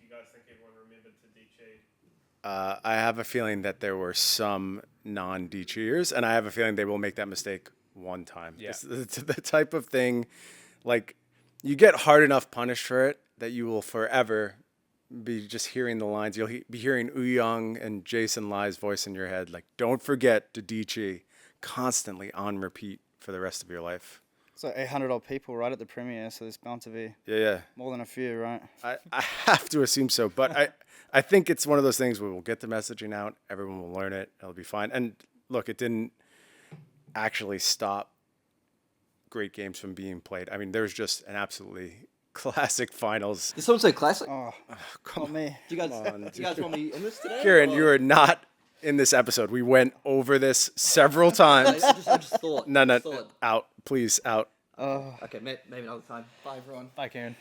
you guys think everyone remembered to DG? I have a feeling that there were some non-DGers, and I have a feeling they will make that mistake one time. Yeah. It's the type of thing, like, you get hard enough punished for it that you will forever be just hearing the lines. You'll be hearing Young and Jason Lai's voice in your head, like, don't forget to DG, constantly on repeat for the rest of your life. So 800 odd people right at the premiere, so there's bound to be Yeah. more than a few, right? I have to assume so, but I think it's one of those things where we'll get the messaging out, everyone will learn it, it'll be fine. And look, it didn't actually stop great games from being played. I mean, there's just an absolutely classic finals. Did someone say classic? Oh, Come not me. Do you guys want me in this today? Kieran, or- you are not in this episode. We went over this several times. I just thought. No, just thought. out. Please, out. Okay, maybe another time. Bye, everyone. Bye, Karen.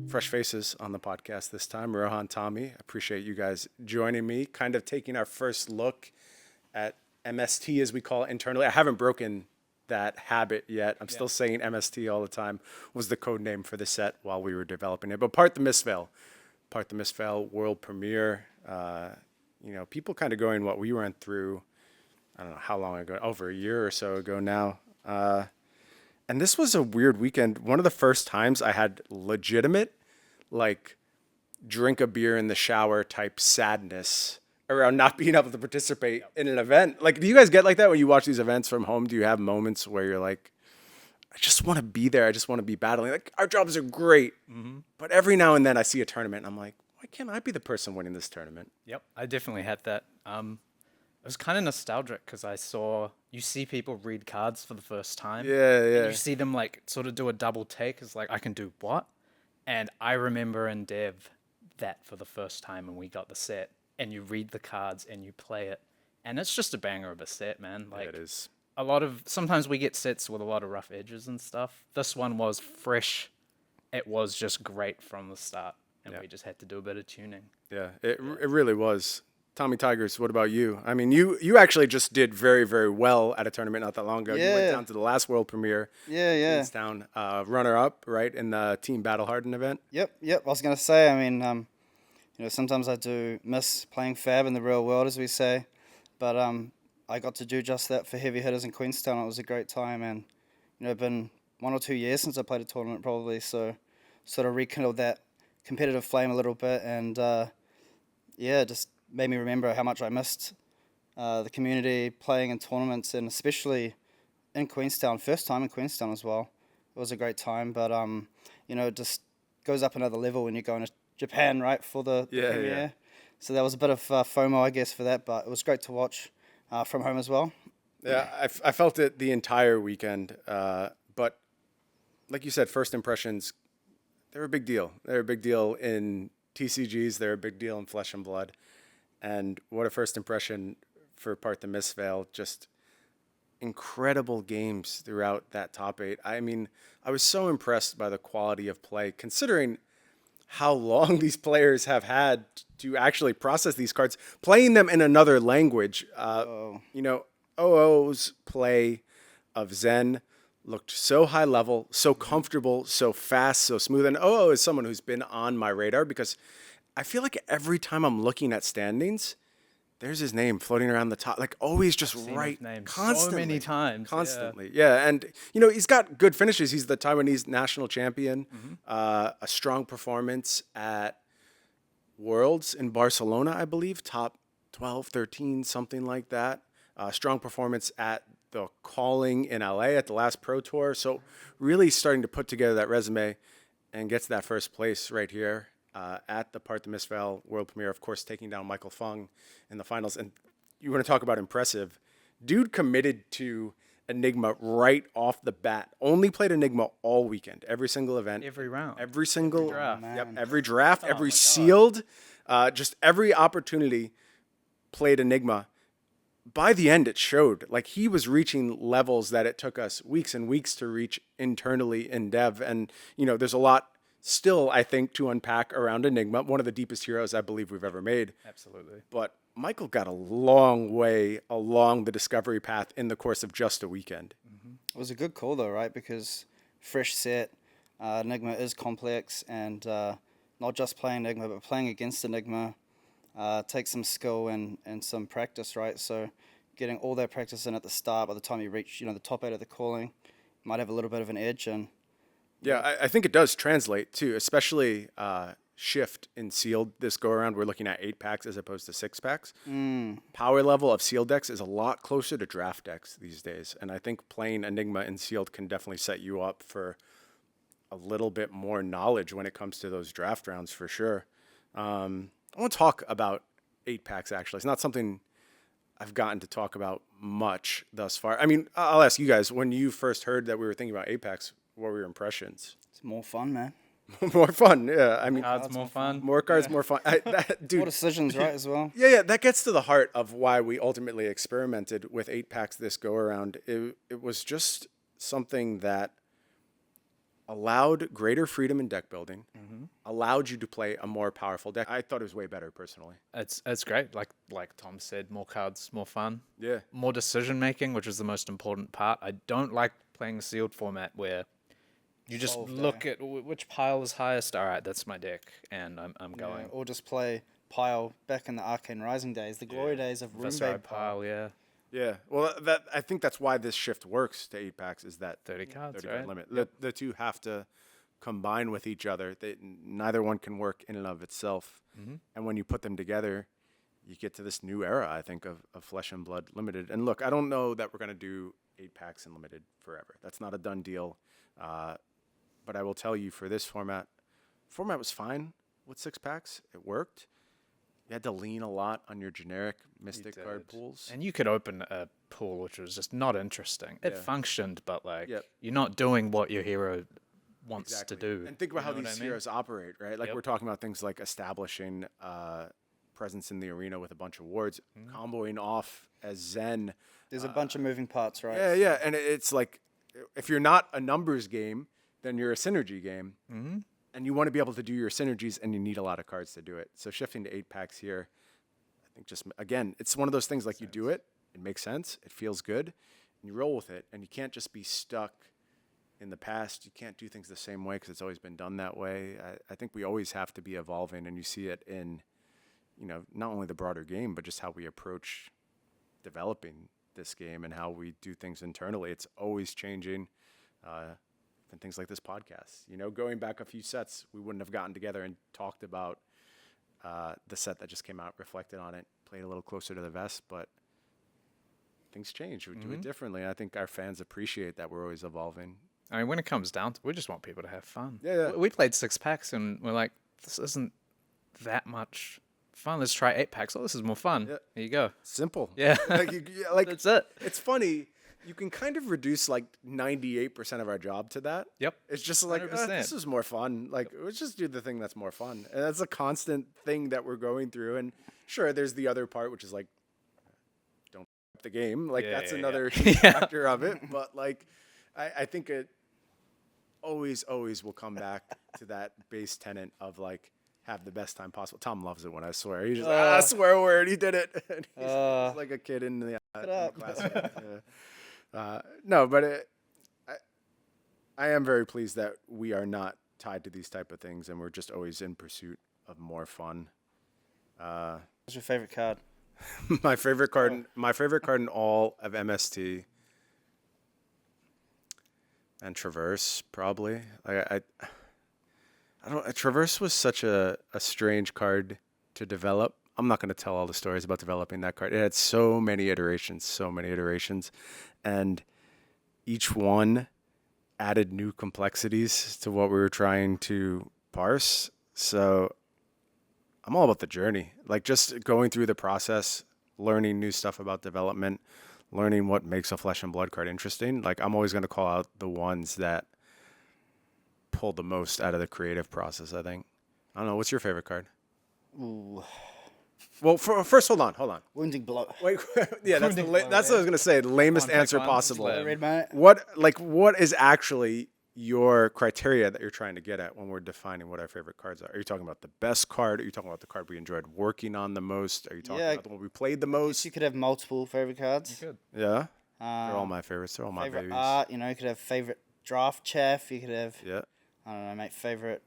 Fresh faces on the podcast this time. Rohan, Tommy, appreciate you guys joining me, kind of taking our first look at MST, as we call it internally. I haven't broken that habit yet. I'm still saying MST all the time. Was the code name for the set while we were developing it. But Part the Mistveil world premiere. People kind of going what we went through, I don't know how long ago, over a year or so ago now. And this was a weird weekend. One of the first times I had legitimate, like, drink a beer in the shower type sadness around not being able to participate in an event. Like, do you guys get like that when you watch these events from home? Do you have moments where you're like, I just want to be there. I just want to be battling. Like, our jobs are great. Mm-hmm. But every now and then I see a tournament and I'm like, why can't I be the person winning this tournament? Yep, I definitely had that. It was kind of nostalgic because you see people read cards for the first time. Yeah. And you see them like sort of do a double take. It's like, I can do what? And I remember in Dev that for the first time when we got the set and you read the cards and you play it. And it's just a banger of a set, man. Like, it is. Sometimes we get sets with a lot of rough edges and stuff. This one was fresh. It was just great from the start. And we just had to do a bit of tuning. Yeah, it really was. Tommy Tigers, what about you? I mean, you actually just did very, very well at a tournament not that long ago. You went down to the last world premiere. Yeah. Queenstown, runner-up, right, in the Team Battle Hardened event. Yep. I was going to say, I mean, sometimes I do miss playing Fab in the real world, as we say. But I got to do just that for heavy hitters in Queenstown. It was a great time. And, been 1 or 2 years since I played a tournament probably. So sort of rekindled that competitive flame a little bit. And, just made me remember how much I missed the community, playing in tournaments, and especially in Queenstown. First time in Queenstown as well. It was a great time, but it just goes up another level when you're going to Japan, right, for the premiere. Yeah. So that was a bit of FOMO, I guess, for that, but it was great to watch from home as well. Yeah, I felt it the entire weekend, but like you said, first impressions, they're a big deal. They're a big deal in TCGs. They're a big deal in Flesh and Blood. And what a first impression for Part the Mistveil. Just incredible games throughout that top 8. I mean, I was so impressed by the quality of play, considering how long these players have had to actually process these cards, playing them in another language. OO's play of Zen looked so high level, so comfortable, so fast, so smooth. And OO is someone who's been on my radar because I feel like every time I'm looking at standings, there's his name floating around the top, like always just right, constantly. So many times. Constantly, yeah. And, he's got good finishes. He's the Taiwanese national champion, a strong performance at Worlds in Barcelona, I believe, top 12, 13, something like that. Strong performance at the Calling in LA at the last Pro Tour. So really starting to put together that resume and get to that first place right here. At the Part the Mistveil world premiere, of course, taking down Michael Fung in the finals. And you want to talk about impressive. Dude committed to Enigma right off the bat. Only played Enigma all weekend. Every single event. Every round. Every single draft. Every draft, every sealed. Just every opportunity played Enigma. By the end, it showed. Like, he was reaching levels that it took us weeks and weeks to reach internally in dev. And, there's a lot still, I think, to unpack around Enigma, one of the deepest heroes I believe we've ever made. Absolutely. But Michael got a long way along the discovery path in the course of just a weekend. Mm-hmm. was a good call though, right? Because fresh set, Enigma is complex, and not just playing Enigma, but playing against Enigma takes some skill and some practice, right? So getting all that practice in at the start, by the time you reach, the top 8 of the calling, you might have a little bit of an edge. And Yeah, I think it does translate too, especially shift in sealed this go around. We're looking at 8-packs as opposed to 6-packs. Power level of sealed decks is a lot closer to draft decks these days. And I think playing Enigma in sealed can definitely set you up for a little bit more knowledge when it comes to those draft rounds for sure. I want to talk about 8-packs actually. It's not something I've gotten to talk about much thus far. I mean, I'll ask you guys, when you first heard that we were thinking about 8-packs, what were your impressions? it's more fun, man. More fun, yeah. I mean, Cards more fun. more cards, more fun. Dude, More decisions, right, as well. yeah, that gets to the heart of why we ultimately experimented with 8-packs this go around. It was just something that allowed greater freedom in deck building, allowed you to play a more powerful deck. I thought it was way better personally. It's great. Like Tom said, more cards, more fun. Yeah. More decision making, which is the most important part. I don't like playing a sealed format where you just look at which pile is highest. All right, that's my deck, and I'm going. Or just play pile back in the Arcane Rising days, the glory days of Viscera Rune pile, yeah. Yeah. Well, I think that's why this shift works to 8-packs is that 30 cards, 30 card right? limit. The two have to combine with each other. Neither one can work in and of itself. And when you put them together, you get to this new era, I think, of Flesh and Blood Limited. And look, I don't know that we're going to do 8-packs in Limited forever. That's not a done deal. But I will tell you, for this format was fine with 6-packs. It worked. You had to lean a lot on your generic Mystic card pools. And you could open a pool which was just not interesting. It Yeah. functioned, but Yep. you're not doing what your hero wants to do. And think about how You know these what I mean? heroes operate, right? Like Yep. we're talking about things like establishing presence in the arena with a bunch of wards, comboing off as Zen. There's a bunch of moving parts, right? Yeah, yeah. And it's like, if you're not a numbers game, then you're a synergy game. And you want to be able to do your synergies, and you need a lot of cards to do it. So shifting to 8-packs here, I think just, again, it's one of those things like you do it, it makes sense, it feels good, and you roll with it. And you can't just be stuck in the past. You can't do things the same way because it's always been done that way. I think we always have to be evolving, and you see it in, not only the broader game, but just how we approach developing this game and how we do things internally. It's always changing. And things like this podcast, going back a few sets, we wouldn't have gotten together and talked about the set that just came out, reflected on it, played a little closer to the vest, but things change. We do it differently. And I think our fans appreciate that we're always evolving. I mean, when it comes down to, we just want people to have fun. Yeah. We played 6-packs and we're like, this isn't that much fun. Let's try 8-packs. Oh, this is more fun. Yeah. There you go. Simple. Yeah. like That's it. It's funny. You can kind of reduce like 98% of our job to that. Yep. It's just like, 100%. This is more fun. Like, let's just do the thing that's more fun. And that's a constant thing that we're going through. And sure, there's the other part, which is like, don't f- the game. Like, that's another factor of it. But like, I think it always will come back to that base tenet of like, have the best time possible. Tom loves it when I swear. He's just like, swear a word. He did it. And he's like a kid in the classroom. Yeah. No, but I am very pleased that we are not tied to these type of things, and we're just always in pursuit of more fun. What's your favorite card? My favorite card in all of MST, and Traverse probably. I don't. Traverse was such a strange card to develop. I'm not going to tell all the stories about developing that card. It had so many iterations, and each one added new complexities to what we were trying to parse. So I'm all about the journey, like just going through the process, learning new stuff about development, learning what makes a Flesh and Blood card interesting. Like, I'm always going to call out the ones that pull the most out of the creative process, I think. I don't know. What's your favorite card? Ooh, Well, first, hold on. Wounding Blow. Wait, yeah, that's what I was going to say. The lamest answer one, possible. slam. Red mate. What is actually your criteria that you're trying to get at when we're defining what our favorite cards are? Are you talking about the best card? Are you talking about the card we enjoyed working on the most? Are you talking about the one we played the most? You could have multiple favorite cards. Good. Yeah. They're all my favorites. They're all my Favorite babies. art, you could have favorite draft chaff. You could have, Yeah. I don't know, mate, favorite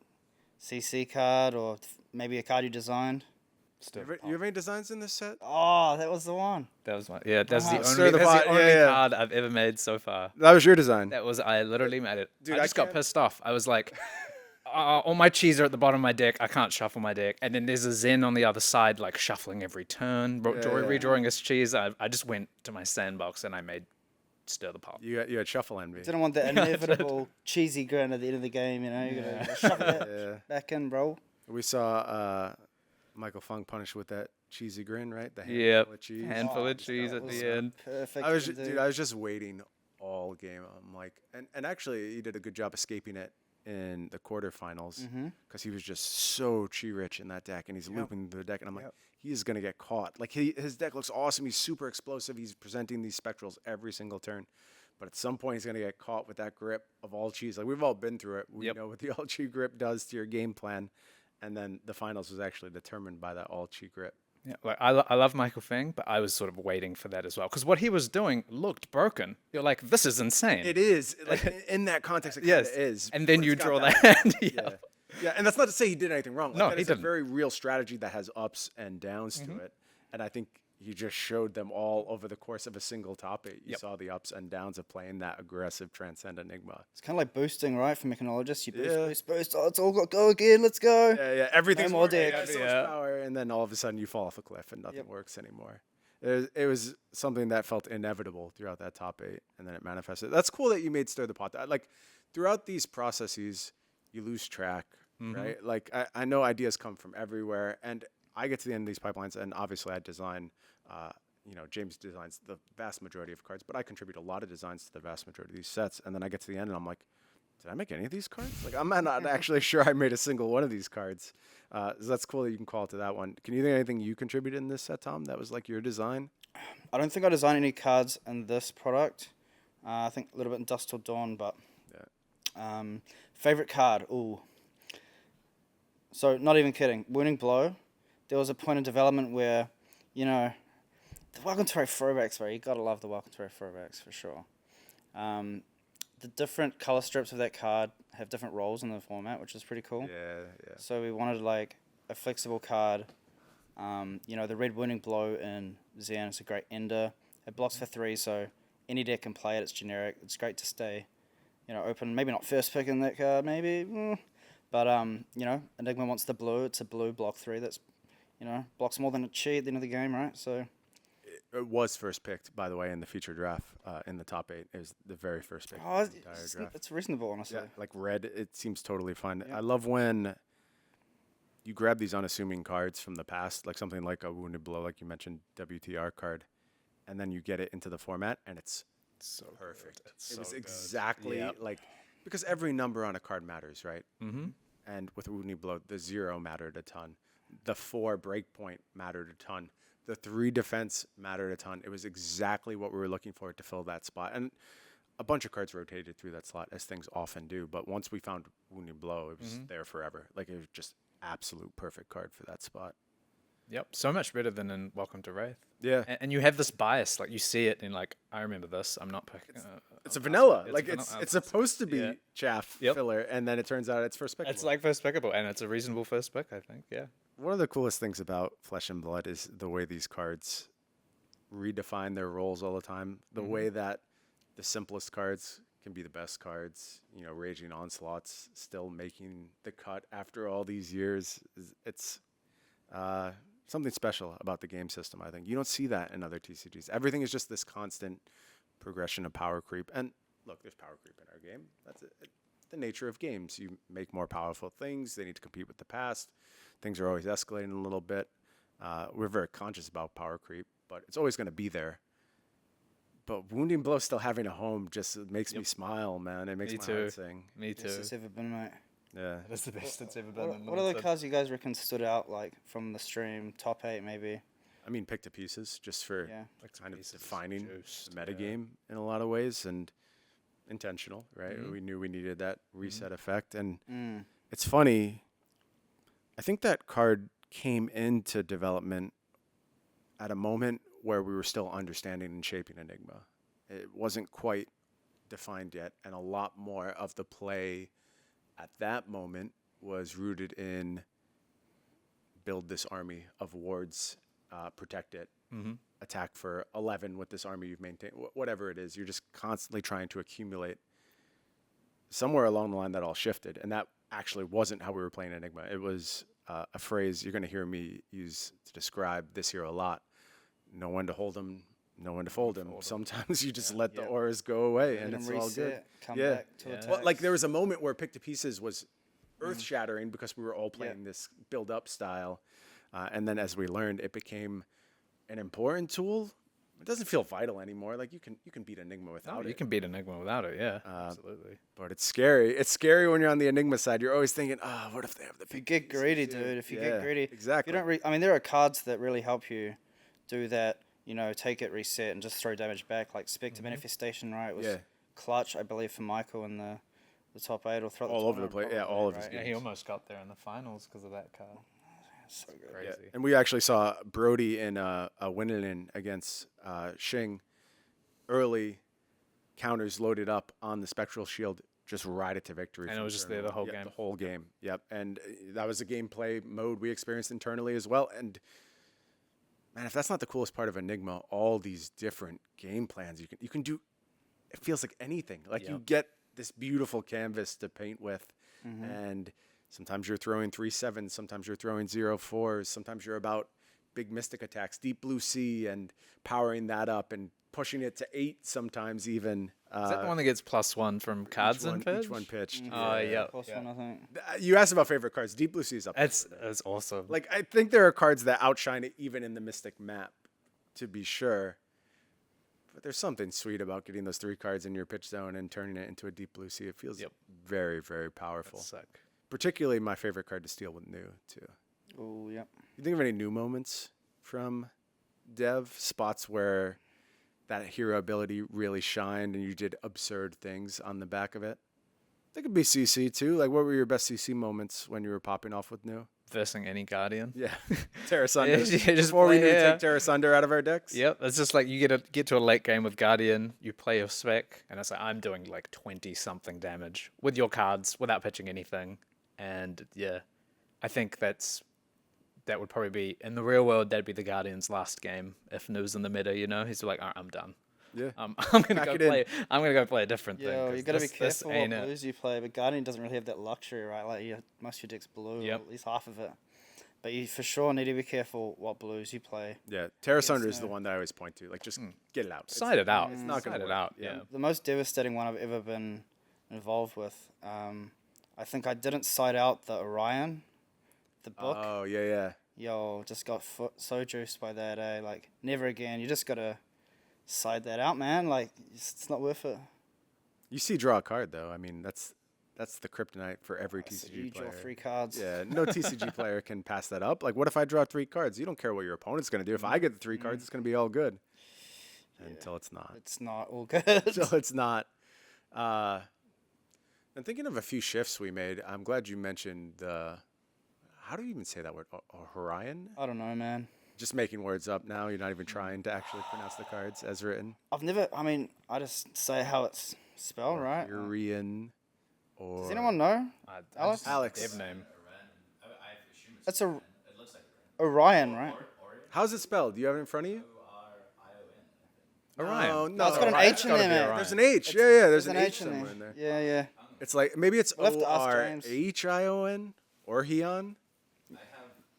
CC card or maybe a card you designed. You have any designs in this set? Oh, that was the one. That was my that's the Wow. Stir only the that's pot, the only yeah. card I've ever made so far. That was your design. I literally made it. Dude, I I just got can't- pissed off. I was like, all my cheese are at the bottom of my deck. I can't shuffle my deck. And then there's a Zen on the other side, like shuffling every turn, redrawing his cheese. I just went to my sandbox and I made Stir the Pot. You had shuffle envy. Didn't want that inevitable cheesy grin at the end of the game, you gotta shove it back in, bro. We saw Michael Funk punish with that cheesy grin, right? The handful Yep, of cheese. handful of cheese That at was the end. Perfect. I was to do. dude, I was just waiting all game. I'm like, and actually, he did a good job escaping it in the quarterfinals because he was just so chi rich in that deck, and he's looping the deck, and I'm like, he is gonna get caught. Like his deck looks awesome. He's super explosive. He's presenting these spectrals every single turn. But at some point, he's going to get caught with that grip of all cheese. Like, we've all been through it. We know what the all cheese grip does to your game plan. And then the finals was actually determined by that all cheese grip. Yeah, like I love Michael Feng, but I was sort of waiting for that as well because what he was doing looked broken. You're like, this is insane. It is. Like, in that context, it Yes, kinda is. and then but you it's got draw that- the hand. Yeah. Yeah, and that's not to say he did anything wrong. Like, No, that he is didn't. a very real strategy that has ups and downs to it. And I think he just showed them all over the course of a single top 8. You saw the ups and downs of playing that aggressive Transcend Enigma. It's kind of like boosting, right? For mechanologists, you boost, Yeah. boost. Oh, it's all got go again. Let's go. Yeah, everything's more working, decks. so much power, and then all of a sudden you fall off a cliff and nothing works anymore. It was something that felt inevitable throughout that top 8, and then it manifested. That's cool that you made Stir the Pot. Like, throughout these processes, you lose track, right? Like, I know ideas come from everywhere, and I get to the end of these pipelines, and obviously I design, James designs the vast majority of cards, but I contribute a lot of designs to the vast majority of these sets, and then I get to the end, and I'm like, did I make any of these cards? Like, I'm not actually sure I made a single one of these cards. So that's cool that you can call it to that one. Can you think of anything you contributed in this set, Tom, that was like your design? I don't think I designed any cards in this product. I think a little bit in Dusk Till Dawn, but favorite card. Ooh. So not even kidding. Wounding Blow. There was a point in development where, the Welcome to Ray throwbacks, bro. You gotta love the Welcome to Ray throwbacks for sure. The different color strips of that card have different roles in the format, which is pretty cool. Yeah. So we wanted like a flexible card. The red Wounding Blow in Zen is a great ender. It blocks for 3, so any deck can play it. It's generic. It's great to stay, open. Maybe not first pick in that card, maybe. But Enigma wants the blue. It's a blue block 3 that's, blocks more than a chi at the end of the game, right? So It was first picked, by the way, in the feature draft in the top 8. It was the very first pick in the entire draft. it's reasonable, honestly. Yeah, like red, it seems totally fun. I love when you grab these unassuming cards from the past, like something like a Wounded Blow, like you mentioned, WTR card, and then you get it into the format, and it's so perfect. It was exactly like, because every number on a card matters, right? Mm-hmm. And with Wounded Blow, the 0 mattered a ton. The 4 breakpoint mattered a ton. The 3 defense mattered a ton. It was exactly what we were looking for to fill that spot. And a bunch of cards rotated through that slot, as things often do. But once we found Wounded Blow, it was there forever. Like, it was just absolute perfect card for that spot. Yep, so much better than in Welcome to Wraith. Yeah. And you have this bias, like you see it and like, I remember this. I'm not picking. It's a vanilla. It's Like, a it's vanilla. supposed to be Yeah. chaff filler, and then it turns out it's first pick. It's like first pickable, and it's a reasonable first pick, I think. Yeah. One of the coolest things about Flesh and Blood is the way these cards redefine their roles all the time. The way that the simplest cards can be the best cards. Raging Onslaught's still making the cut after all these years. It's something special about the game system, I think. You don't see that in other TCGs. Everything is just this constant progression of power creep. And look, there's power creep in our game. That's the nature of games. You make more powerful things. They need to compete with the past. Things are always escalating a little bit. We're very conscious about power creep, but it's always going to be there. But Wounding Blow still having a home just makes me smile, man. It makes Me my too. heart sing. Me too. Best it's ever been, mate. Yeah. That's the best it's ever been. What are the cards you guys reckon stood out, like, from the stream? Top 8, maybe? I mean, pick to pieces just for kind of Pieces, defining juiced, the metagame in a lot of ways, and intentional, right? We knew we needed that reset effect. And it's funny, I think that card came into development at a moment where we were still understanding and shaping Enigma. It wasn't quite defined yet, and a lot more of the play at that moment was rooted in build this army of wards, protect it, attack for 11 with this army you've maintained, whatever it is. You're just constantly trying to accumulate. Somewhere along the line, that all shifted, and that actually wasn't how we were playing Enigma. It was a phrase you're going to hear me use to describe this hero a lot. Know when to hold him, know when to fold him. Sometimes you just let the auras go away, and it's all good. Come back to Well, like attacks. there was a moment where Pick to Pieces was earth-shattering because we were all playing this build-up style, and then as we learned, it became an important tool. It doesn't feel vital anymore. Like you can beat Enigma without You it. can beat Enigma without it, yeah. Absolutely. But it's scary. It's scary when you're on the Enigma side. You're always thinking, what if they have the If you Pick get to Pieces greedy, too?" dude, if you Yeah, get greedy, exactly. If you don't I mean, there are cards that really help you do that. You know, take it, reset, and just throw damage back. Like Spectre Manifestation, right? Was clutch, I believe, for Michael in the top 8 or throughout All the over the tournament, place. Yeah, probably, all of his right? Yeah, games. he almost got there in the finals because of that card. So good. Crazy. Yeah. And we actually saw Brody in a win-in against Xing. Early counters loaded up on the Spectral Shield, just ride it to victory. And it from was just turn there the one. whole Yeah, game. the whole game. Yep. And that was a gameplay mode we experienced internally as well. And man, if that's not the coolest part of Enigma, all these different game plans you can do. It feels like anything. Like you get this beautiful canvas to paint with, and sometimes you're throwing 3/7s, sometimes you're throwing 0/4s, sometimes you're about big mystic attacks, deep blue sea, and powering that up and pushing it to 8 sometimes even. Is that the one that gets +1 from cards and pitch? Each one pitched. Oh, yeah. Plus one, I think. You asked about favorite cards. Deep blue sea is up there. That's awesome. Like I think there are cards that outshine it even in the mystic map, to be sure. But there's something sweet about getting those 3 cards in your pitch zone and turning it into a deep blue sea. It feels very, very powerful. Sick. Particularly my favorite card to steal with new too. Oh, yep. You think of any new moments from Dev, spots where that hero ability really shined and you did absurd things on the back of it? That could be CC too. Like, what were your best CC moments when you were popping off with new? Versing any Guardian. Yeah, Terra Sunder. Yeah, just Before we play- knew to yeah. take Terra Sunder out of our decks. Yep, it's just like you get to a late game with Guardian, you play your spec, and it's like I'm doing like 20 something damage with your cards without pitching anything, and yeah, I think that would probably be in the real world. That'd be the Guardian's last game if Nu's in the meta. You know, he's like, all right, I'm done. Yeah. I'm gonna Pack go it in. play. I'm gonna go play a different thing. Yeah, 'cause you got to be this careful what ain't it. blues you play, but Guardian doesn't really have that luxury, right? Like, most of your deck's blue, Yep. or at least half of it. But you for sure need to be careful what blues you play. Yeah, Terra Sunder is the no. one that I always point to. Like, just get it out. Side it out. It's not gonna Side it work. out. Yeah. The most devastating one I've ever been involved with, I think I didn't side out the Orion, the book. Oh yeah. Yo, just got so juiced by that, eh? Like, never again. You just got to side that out, man. Like, it's not worth it. You see, draw a card though. I mean, that's the kryptonite for every So TCG you player. draw 3 cards. Yeah, no TCG player can pass that up. Like, what if I draw 3 cards? You don't care what your opponent's going to do. If I get the 3 cards, it's going to be all good. Until it's not. It's not all good. Until it's not. I'm thinking of a few shifts we made. I'm glad you mentioned the. How do you even say that word? Orion? I don't know, man. Just making words up now. You're not even trying to actually pronounce the cards as written. I just say how it's spelled, right? Orion. Or Does anyone know? Alex? Alex. Dev name. It's Orion, right? How's it spelled? Do you have it in front of you? Orion. Oh, No, it's got an Orion. H in there, man. There's an H. Yeah, there's an H H somewhere in there. Yeah, yeah. It's like maybe it's We'll have to ask James. Orion, Orhion.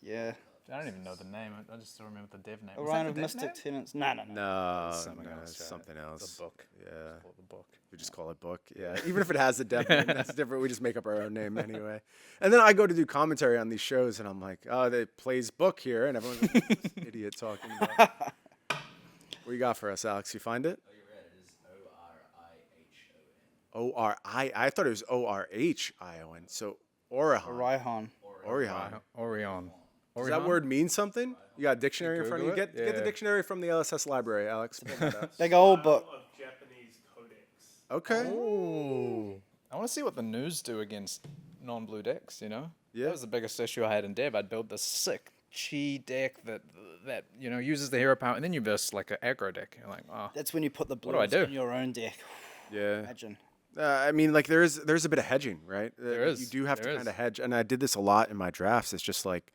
Yeah. I don't even know the name. I just still remember the dev name. Was Orion that of the dev Mystic name? Tenants. No. No, Something else, it's right? something else. The book. Yeah, Call it the book. we just call it book. Yeah, even if it has a dev name, that's different. We just make up our own name anyway. And then I go to do commentary on these shows, and I'm like, oh, they plays book here, and everyone's like, "What's this idiot talking about. What you got for us, Alex? You find it? Oh, you're right. It is Orihon. O-R-I. I thought it was O-R-H-I-O-N. So Orihon. Orion. Orion. Orion. Does that word mean something? You got a dictionary in front of you? Google it? Get the Yeah. dictionary from the LSS library, Alex. Big old book. Of Japanese codex. Okay. Ooh. I want to see what the news do against non-blue decks, you know? Yeah. That was the biggest issue I had in Dev. I'd build this sick chi deck that that uses the hero power, and then you burst like an aggro deck. You're like, oh, That's when you put the What do I blues do? in your own deck. Yeah. Imagine. I mean, like there's a bit of hedging, right? There is. You do have There to kind is. of hedge, and I did this a lot in my drafts. It's just like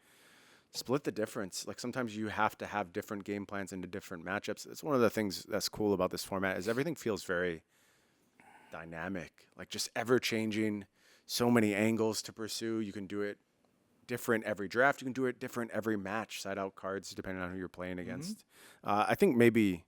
split the difference. Like sometimes you have to have different game plans into different matchups. It's one of the things that's cool about this format is everything feels very dynamic, like just ever changing. So many angles to pursue. You can do it different every draft. You can do it different every match. Side out cards depending on who you're playing against. I think maybe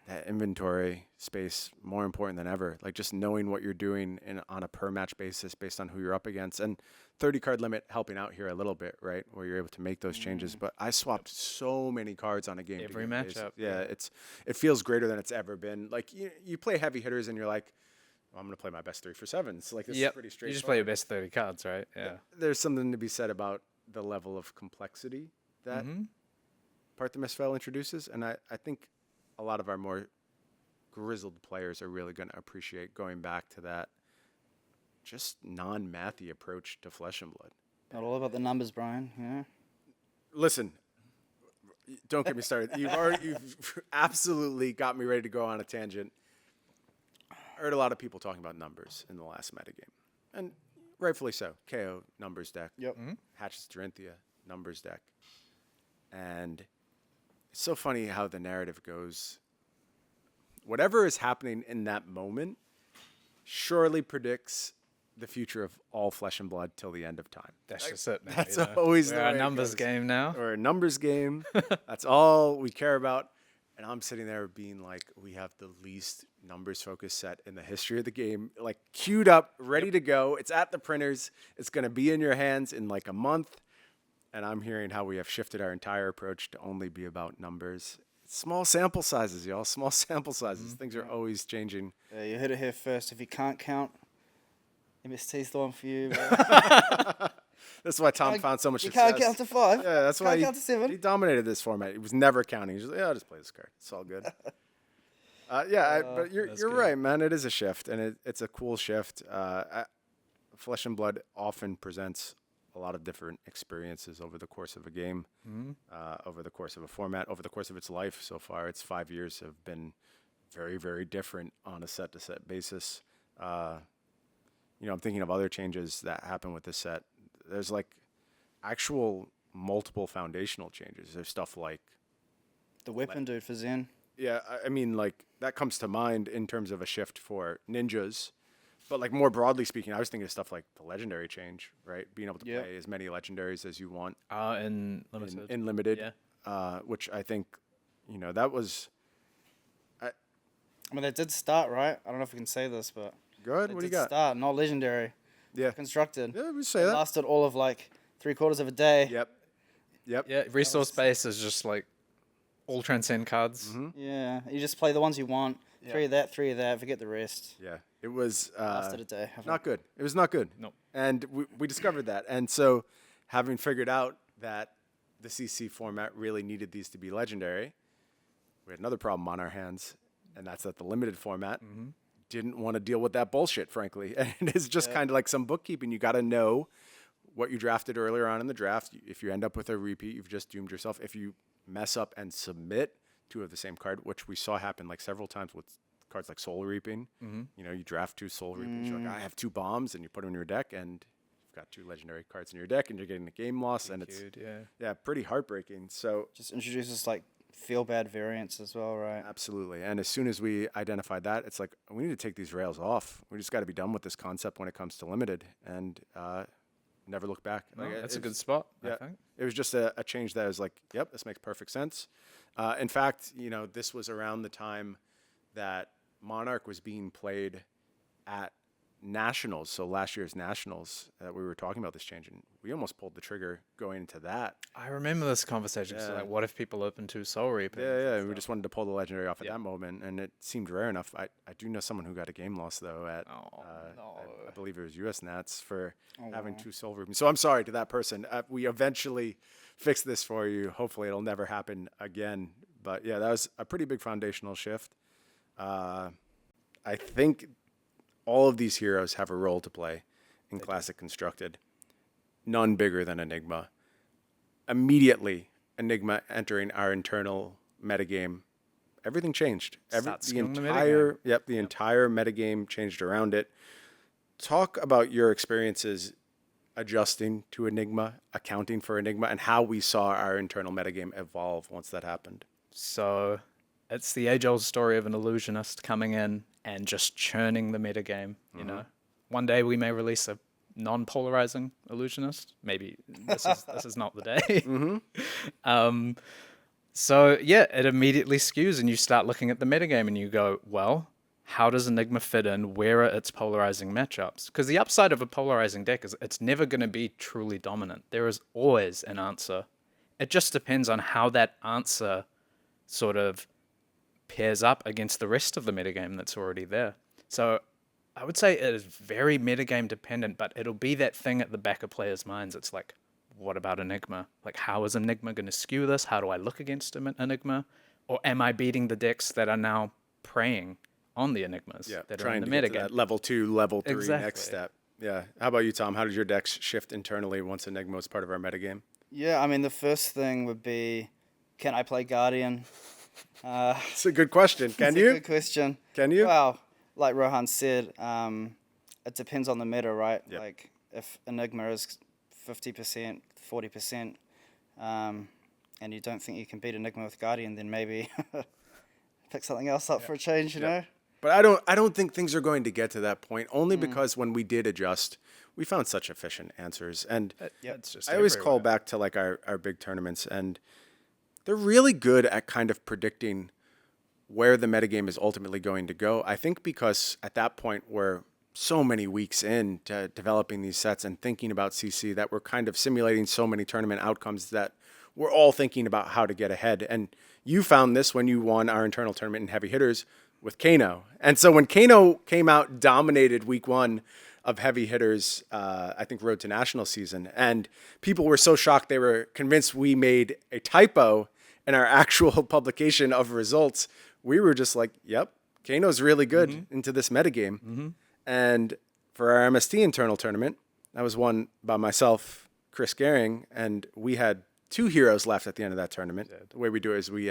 that inventory space more important than ever. Like just knowing what you're doing on a per match basis based on who you're up against, and 30 card limit helping out here a little bit, right? Where you're able to make those changes. But I swapped so many cards on a game. Every to game basis. matchup, Yeah, it feels greater than it's ever been. Like you play heavy hitters and you're like, well, I'm gonna play my best 3 for 7s. Like this is pretty You straightforward. just play your best 30 cards, right? Yeah. There's something to be said about the level of complexity that part the Mistveil introduces, and I think a lot of our more grizzled players are really going to appreciate going back to that just non-mathy approach to Flesh and Blood. Not all about the numbers, Brian. Yeah. Listen, don't get me started. You've absolutely got me ready to go on a tangent. I heard a lot of people talking about numbers in the last metagame, and rightfully so. KO numbers deck. Yep. Hatches Dorinthia numbers deck, and it's so funny how the narrative goes. Whatever is happening in that moment surely predicts the future of all Flesh and Blood till the end of time. That's just it. Now, That's always We're the a way it numbers goes. game now. Or a numbers game. That's all we care about. And I'm sitting there being like, we have the least numbers focused set in the history of the game, like queued up, ready to go. It's at the printers. It's going to be in your hands in like a month. And I'm hearing how we have shifted our entire approach to only be about numbers. Small sample sizes, y'all. Small sample sizes. Things are always changing. Yeah, you heard it here first. If you can't count, MST's the one for you. That's why Tom Can't- found so much You success. can't count to 5. Yeah, that's why Can't count to 7. he dominated this format. He was never counting. He's just like, yeah, I'll just play this card. It's all good. But you're That's good. right, man. It is a shift, and it's a cool shift. Flesh and Blood often presents a lot of different experiences over the course of a game, over the course of a format, over the course of its life. So far, its 5 years have been very, very different on a set-to-set basis. I'm thinking of other changes that happen with this set. There's like actual multiple foundational changes. There's stuff like, The weapon dude for Zen. yeah, I mean, like that comes to mind in terms of a shift for ninjas. But like more broadly speaking, I was thinking of stuff like the legendary change, right? Being able to Yep. play as many legendaries as you want In limited. in limited, Yeah. which I think, that was I mean, they did start, right? I don't know if we can say this, but good. they What do you did got? start, not legendary. Yeah, Constructed. yeah, we say It that. lasted all of like 3/4 of a day. Yep. Yeah, resource base is just like all transcend cards. Yeah. You just play the ones you want. 3 of that, 3 of that. Forget the rest. Yeah, it was Lasted a day. I not good. It was not good. Nope. And we discovered that. And so, having figured out that the CC format really needed these to be legendary, we had another problem on our hands, and that's that the limited format didn't want to deal with that bullshit, frankly. And it's just kind of like some bookkeeping. You got to know what you drafted earlier on in the draft. If you end up with a repeat, you've just doomed yourself. If you mess up and submit 2 of the same card, which we saw happen like several times with cards like Soul Reaping. You draft 2 Soul Reapings. You're like, I have 2 bombs, and you put them in your deck, and you've got 2 legendary cards in your deck, and you're getting a game loss, and it's pretty heartbreaking. So Just introduces like feel bad variants as well, right? absolutely. And as soon as we identified that, it's like we need to take these rails off. We just got to be done with this concept when it comes to limited, and never look back. No, Like, that's a it's- good spot, Yeah, I think. it was just a change that was like, yep, this makes perfect sense. In fact, this was around the time that Monarch was being played at Nationals. So last year's Nationals, we were talking about this change, and we almost pulled the trigger going into that. I remember this conversation. So Yeah. like, what if people open 2 Soul Reapers? Yeah. We just wanted to pull the legendary off at Yep. that moment, and it seemed rare enough. I do know someone who got a game loss though at Oh, no. I believe it was US Nats for having wow. 2 Soul Reapings. So I'm sorry to that person. We eventually fixed this for you. Hopefully it'll never happen again. But yeah, that was a pretty big foundational shift. I think all of these heroes have a role to play in Classic Constructed. None bigger than Enigma. Immediately, Enigma entering our internal metagame, everything changed. Start skewing the The entire metagame changed around it. Talk about your experiences adjusting to Enigma, accounting for Enigma, and how we saw our internal metagame evolve once that happened. So it's the age-old story of an illusionist coming in and just churning the metagame, you know. One day we may release a non-polarizing illusionist. Maybe this is not the day. So yeah, it immediately skews and you start looking at the metagame and you go, well, how does Enigma fit in? Where are its polarizing matchups? Because the upside of a polarizing deck is it's never going to be truly dominant. There is always an answer. It just depends on how that answer sort of pairs up against the rest of the metagame that's already there. So I would say it is very metagame dependent, but it'll be that thing at the back of players' minds. It's like, what about Enigma? Like, how is Enigma going to skew this? How do I look against Enigma? Or am I beating the decks that are now preying on the Enigmas that are in trying the to get to metagame? that level 2, level 3 Exactly. next step. Yeah. How about you, Tom? How did your decks shift internally once Enigma was part of our metagame? Yeah, I mean, the first thing would be, can I play Guardian? It's a good question. Can It's you? a good question. Can you? Well, like Rohan said, it depends on the meta, right? Yep. Like, if Enigma is 50%, 40%, and you don't think you can beat Enigma with Guardian, then maybe pick something else up for a change, you know? But I don't think things are going to get to that point, only because when we did adjust, we found such efficient answers. And It's just I always everywhere. call back to like our big tournaments, and they're really good at kind of predicting where the metagame is ultimately going to go. I think because at that point we're so many weeks in to developing these sets and thinking about CC that we're kind of simulating so many tournament outcomes that we're all thinking about how to get ahead. And you found this when you won our internal tournament in heavy hitters with Kano. And so when Kano came out, dominated week 1 of heavy hitters, I think Road to National season, and people were so shocked they were convinced we made a typo in our actual publication of results. We were just like, yep, Kano's really good into this metagame. And for our MST internal tournament, that was won by myself, Chris Gehring, and we had 2 heroes left at the end of that tournament. The way we do it is we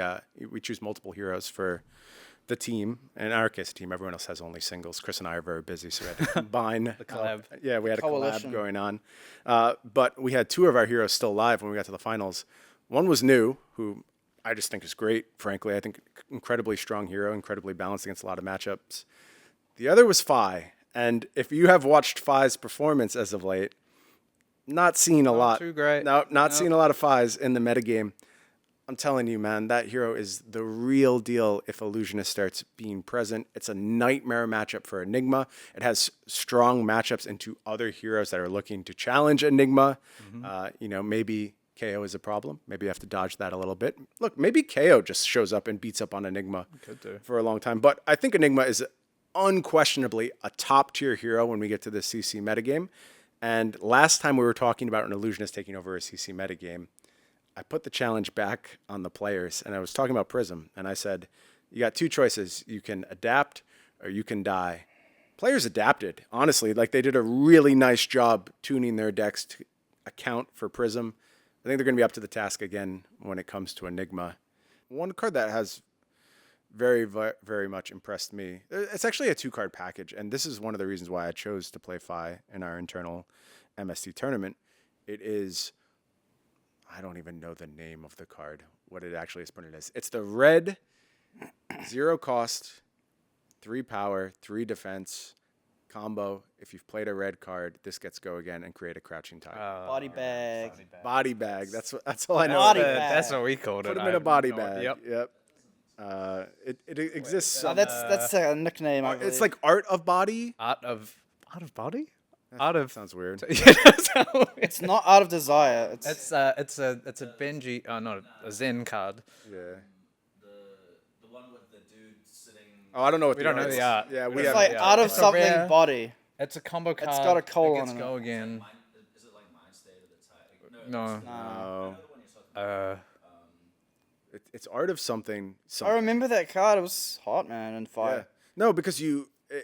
choose multiple heroes for the team. In our case, the team, everyone else has only singles. Chris and I are very busy, so we had to combine. The collab. Yeah, we had a Coalition. collab going on. But we had 2 of our heroes still live when we got to the finals. One was New, who I just think is great, frankly. I think incredibly strong hero, incredibly balanced against a lot of matchups. The other was Fi. And if you have watched Fi's performance as of late, not seeing a lot. too great. No, not seeing a lot of Fi's in the metagame. I'm telling you, man, that hero is the real deal if Illusionist starts being present. It's a nightmare matchup for Enigma. It has strong matchups into other heroes that are looking to challenge Enigma. Maybe KO is a problem. Maybe you have to dodge that a little bit. Look, maybe KO just shows up and beats up on Enigma for a long time. But I think Enigma is unquestionably a top-tier hero when we get to the CC metagame. And last time we were talking about an Illusionist taking over a CC metagame, I put the challenge back on the players, and I was talking about Prism, and I said, you got 2 choices. You can adapt or you can die. Players adapted, honestly. Like, they did a really nice job tuning their decks to account for Prism. I think they're going to be up to the task again when it comes to Enigma. One card that has very, very much impressed me, it's actually a 2-card package, and this is one of the reasons why I chose to play Fi in our internal MST tournament. It is... I don't even know the name of the card, what it actually is printed as. It's the red, 0 cost, 3 power, 3 defense combo. If you've played a red card, this gets go again and create a crouching tiger. Body bag. Body bag. That's all I know. Body Put bag. That's what we called it. him I in a have body no bag. idea. Yep. It exists. Oh, that's a nickname, I It's believe. like art of body. Art of body? Sounds weird. It's not Art of Desire. It's a Benji, not a Zen card. Yeah. The one with the dude sitting. Oh, I don't know what We don't know the art. Yeah, we We It's have. like yeah. Art of It's a something rare- body. It's a combo card. got a colon It gets in it. go again. Is it like Mind State of the Tiger? No. No. It's, Oh. I know the one you're talking about. It's art of something. I remember that card. It was hot, man, and Yeah. fire. No, because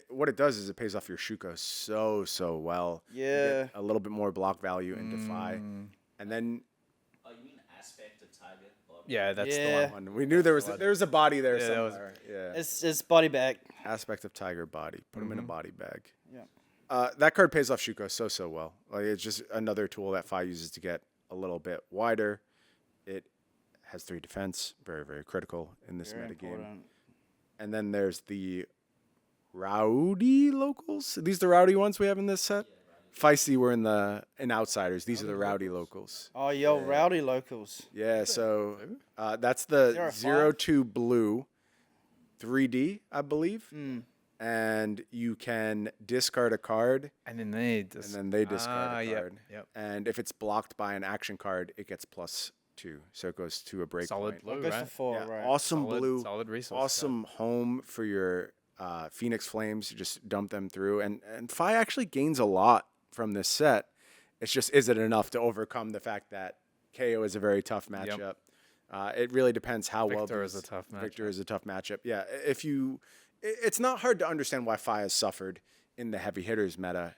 what it does is it pays off your Shuko so well. You Yeah. get a little bit more block value in Defy. And then Oh, you mean aspect of tiger body. Yeah, that's Yeah. the one. We knew there was a body there Yeah, that was- somewhere. Yeah. It's body bag. Aspect of tiger body. Put him in a body bag. Yeah. That card pays off Shuko so well. Like it's just another tool that Fi uses to get a little bit wider. It has 3 defense, very critical in this Very metagame. important. And then there's the rowdy locals. Are these the rowdy ones we have in this set? Feisty were in Outsiders. These are the rowdy locals. Oh, yo, rowdy locals. Yeah, so that's Zero the five? 0-2 blue 3D, I believe. Hmm. And you can discard a card, And then they discard a yep, card. Yep. And if it's blocked by an action card, it gets +2. So it goes to a break Solid point. blue, Goes right? to 4, Yeah, right? awesome blue. Solid resource. Awesome home for your Phoenix Flames. You just dump them through. And Fi actually gains a lot from this set. It's just, is it enough to overcome the fact that KO is a very tough matchup? It really depends how well. Victor is a tough matchup. Victor is a tough matchup. Yeah. It's not hard to understand why Fi has suffered in the heavy hitters meta.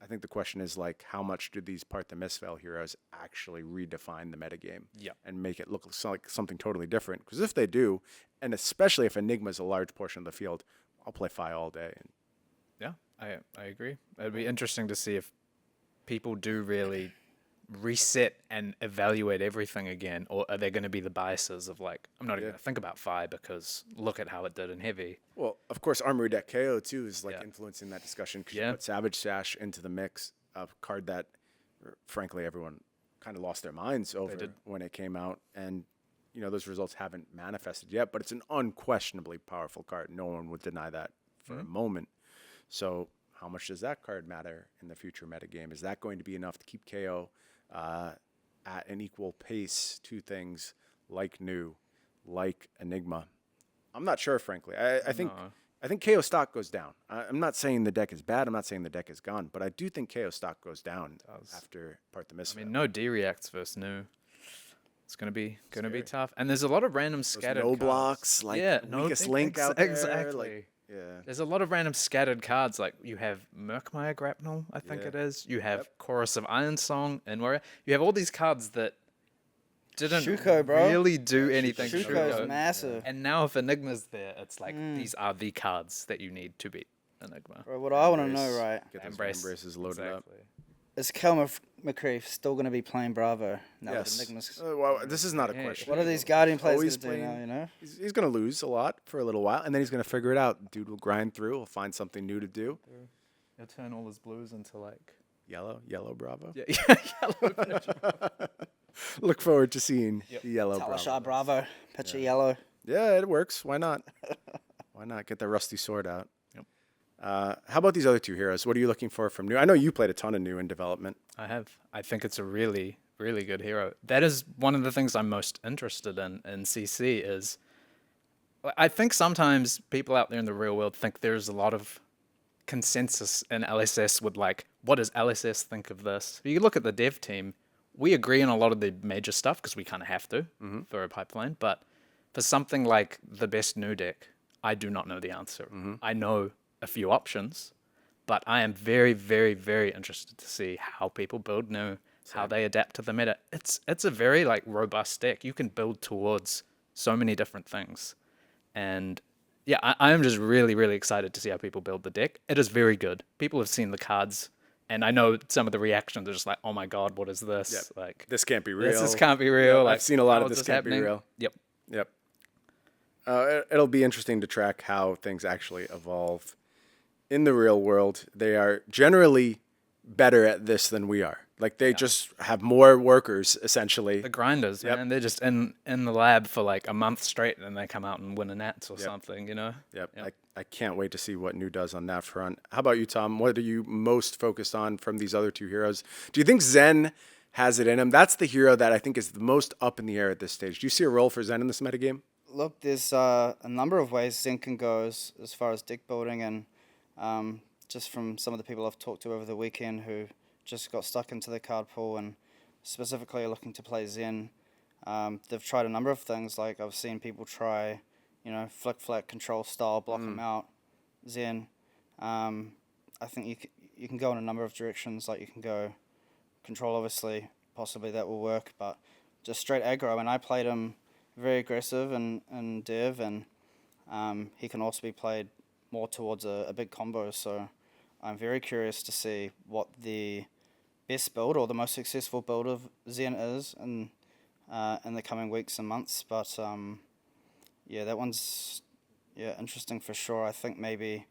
I think the question is like, how much do these part the Mistveil heroes actually redefine the metagame and make it look like something totally different? Because if they do, and especially if Enigma is a large portion of the field, I'll play Fi all day. Yeah, I agree. It'd be interesting to see if people do really reset and evaluate everything again, or are there going to be the biases of like, I'm not even going to think about Fi because look at how it did in heavy. Well, of course, Armory Deck KO too is like Yeah. influencing that discussion because Yeah. you put Savage Sash into the mix, a card that, frankly, everyone kind of lost their minds over did. when it came out, and those results haven't manifested yet. But it's an unquestionably powerful card. No one would deny that for a moment. So, how much does that card matter in the future metagame? Is that going to be enough to keep KO at an equal pace to things like New, like Enigma? I'm not sure, frankly. I think KO stock goes down. I'm not saying the deck is bad. I'm not saying the deck is gone, but I do think KO stock goes down after part the Mistveil. I mean, no D reacts versus New. It's gonna be tough, and there's a lot of random scattered no cards. blocks, like weakest link out there. Exactly. Like, yeah. There's a lot of random scattered cards. Like you have Murkmire Grapnel, I think Yeah. it is. You have Chorus of Iron Song and Warrior. You have all these cards that didn't Shuko, bro. really do anything. Shuko's Shuko. massive. And now if Enigma's there, it's like these are the cards that you need to beat Enigma. Bro, what I want to know, right, Get those Embrace. embraces loaded up. Exactly. is Kel McCree still going to be playing Bravo now Yes. with Enigma's? Well, this is not a Yeah. question. What are these Guardian players going Always to do now, playing- you know? He's going to lose a lot for a little while, and then he's going to figure it out. Dude will grind through. He'll find something new to do. He'll turn all his blues into like Yellow Bravo. yeah, yellow. Look forward to seeing yellow Talishar Bravo. Bravo, picture yellow. Yeah, it works. Why not? Why not get the rusty sword out? Yep. How about these other two heroes? What are you looking for from New? I know you played a ton of New in development. I have. I think it's a really, really good hero. That is one of the things I'm most interested in CC is I think sometimes people out there in the real world think there's a lot of consensus in LSS with like, what does LSS think of this? You look at the dev team, we agree on a lot of the major stuff because we kind of have to for a pipeline. But for something like the best new deck, I do not know the answer. I know a few options, but I am very, very, very interested to see how people build new, how they adapt to the meta. It's a very like robust deck. You can build towards so many different things. And yeah, I am just really, really excited to see how people build the deck. It is very good. People have seen the cards, and I know some of the reactions are just like, "Oh my god, what is this?" Yep. Like, This can't be real. this can't be real. Yeah, like, I've seen a lot how of is this can't be happening? real. Yep. Yep. It'll be interesting to track how things actually evolve in the real world. They are generally better at this than we are. Like they just have more workers essentially. The grinders, Yep. man. They're just in the lab for like a month straight, and then they come out and win a Nats or something, you know? Yep. I can't wait to see what New does on that front. How about you, Tom? What are you most focused on from these other two heroes? Do you think Zen has it in him? That's the hero that I think is the most up in the air at this stage. Do you see a role for Zen in this metagame? Look, there's a number of ways Zen can go as far as deck building, and just from some of the people I've talked to over the weekend who just got stuck into the card pool and specifically are looking to play Zen. They've tried a number of things. Like I've seen people try, flick flack control style, block them out, Zen. I think you can go in a number of directions. Like you can go control, obviously, possibly that will work, but just straight aggro. And I played him very aggressive and Dev, and he can also be played more towards a big combo. So I'm very curious to see what the best build or the most successful build of Zen is in the coming weeks and months. But that one's interesting for sure. I think maybe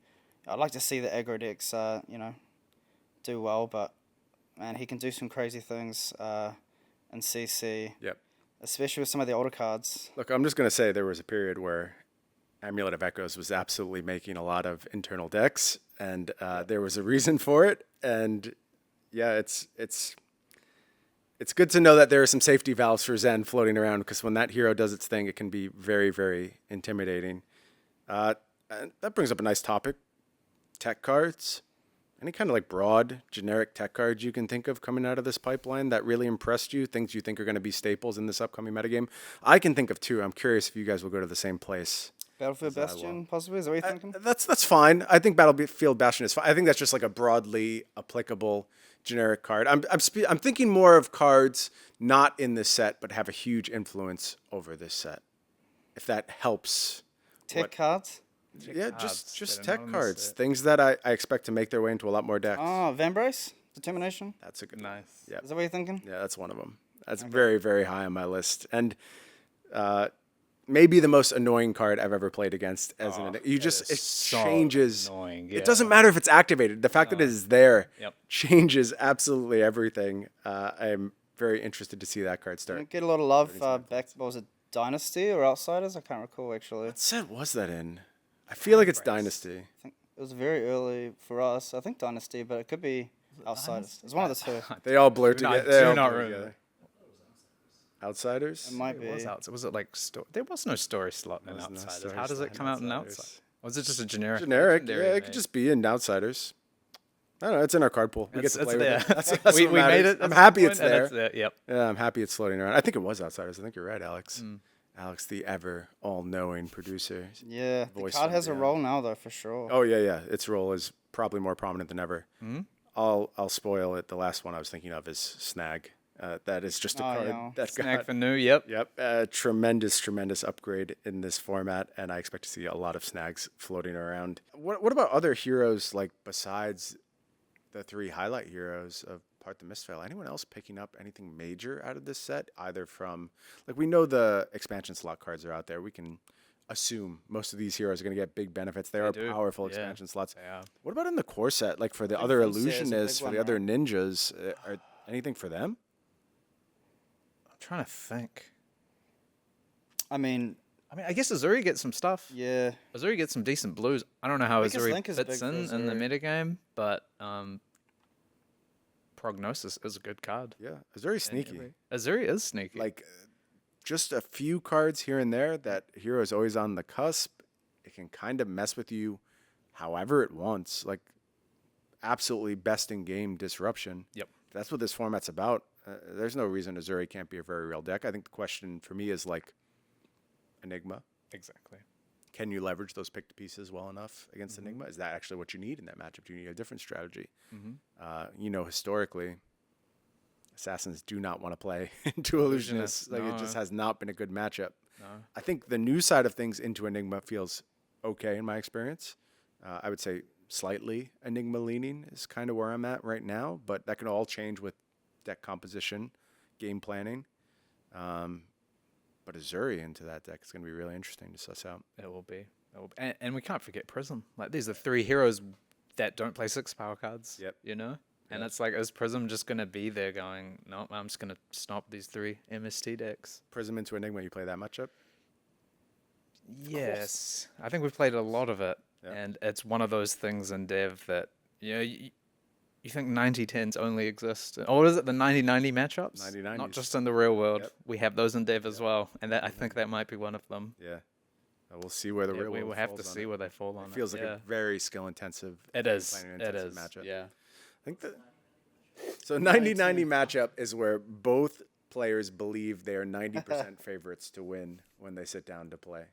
I'd like to see the aggro decks do well, but man, he can do some crazy things in CC. Yep. Especially with some of the older cards. Look, I'm just going to say there was a period where Amulet of Echoes was absolutely making a lot of internal decks, and there was a reason for it. And yeah, it's good to know that there are some safety valves for Zen floating around, because when that hero does its thing, it can be very, very intimidating. And that brings up a nice topic: tech cards. Any kind of like broad, generic tech cards you can think of coming out of this pipeline that really impressed you, things you think are going to be staples in this upcoming metagame? I can think of two. I'm curious if you guys will go to the same place. Battlefield Bastion, possibly? Is that what you're thinking? That's fine. I think Battlefield Bastion is fine. I think that's just like a broadly applicable generic card. I'm thinking more of cards not in this set, but have a huge influence over this set. If that helps. Tech cards? Yeah, cards just that are tech not in this cards. set. Things that I expect to make their way into a lot more decks. Oh, Vambrace? Determination? That's a good Nice. Yeah. Is that what you're thinking? Yeah, that's one of them. That's very, very high on my list. And maybe the most annoying card I've ever played against as an it so changes. annoying, It yeah. doesn't matter if it's activated. The fact that it is there Yep. changes absolutely everything. I'm very interested to see that card start. Didn't get a lot of love back, what was it, Dynasty or Outsiders? I can't recall, actually. What set was that in? I feel like it's Dynasty. I think it was very early for us. I think Dynasty, but it could be Outsiders. It's one of the two. They all blur Do not- together. They do all not blur ruin together. Outsiders? It might be. Was it like there was no story slot in was no Outsiders. story How does slot it in come out in Outsiders. Outsiders? Was it just a generic? Generic. Yeah, legendary it could made? just be in Outsiders. I don't know. It's in our card pool. We get to It's play there. with it. That's we what made matters. it. I'm that's the happy point, it's and there. it's there. Yep. Yeah, I'm happy it's floating around. I think it was Outsiders. I think you're right, Alex. Alex, the ever all-knowing producer. Yeah, the Voice card of has a the, role now, though, for sure. Oh yeah. Its role is probably more prominent than ever. I'll spoil it. The last one I was thinking of is Snag. That is just a card yeah. that Snag got for new. Yep. tremendous upgrade in this format, and I expect to see a lot of snags floating around. What about other heroes, like besides the three highlight heroes of Part the Mistveil? Anyone else picking up anything major out of this set? Either from, like, we know the expansion slot cards are out there. We can assume most of these heroes are going to get big benefits. They are do. powerful Yeah. expansion slots. They are. What about in the core set? Like for the think other full set is a big illusionists, for one, the other right? ninjas, are anything for them? I'm trying to think. I mean, I guess Azuri gets some stuff. yeah. Azuri gets some decent blues. I don't know how Weakest Azuri Link is fits big for in the Azuri. metagame, but Prognosis is a good card. Yeah, it's very sneaky. Azuri is sneaky. Like just a few cards here and there that hero is always on the cusp. It can kind of mess with you however it wants. Like absolutely best in game disruption. Yep. That's what this format's about. There's no reason Azuri can't be a very real deck. I think the question for me is like Enigma. Exactly. Can you leverage those picked pieces well enough against Enigma? Is that actually what you need in that matchup? Do you need a different strategy? Historically, assassins do not want to play into illusionists. Like it just has not been a good matchup. No. I think the new side of things into Enigma feels okay in my experience. I would say slightly Enigma leaning is kind of where I'm at right now, but that can all change with deck composition, game planning. But Azuri into that deck is going to be really interesting to suss out. It will be. And we can't forget Prism. Like these are three heroes that don't play 6 power cards. Yep. You know? And it's like, is Prism just going to be there going, no, I'm just going to stop these 3 MST decks? Prism into Enigma, you play that matchup? Yes. I think we've played a lot of it. Yeah. And it's one of those things in Dev that, you think 90-10s only exist. Or what is it, the 90-90 matchups? 90-90s. Not just in the real world. Yep. We have those in Dev as well. And I think that might be one of them. Yeah. We'll see where the Yeah, real we world will have to falls on see it. where they fall on It feels like yeah. a very skill intensive. It is. planning It intensive is. matchup. Yeah. I think that. So 90-90 matchup is where both players believe they are 90% favorites to win when they sit down to play.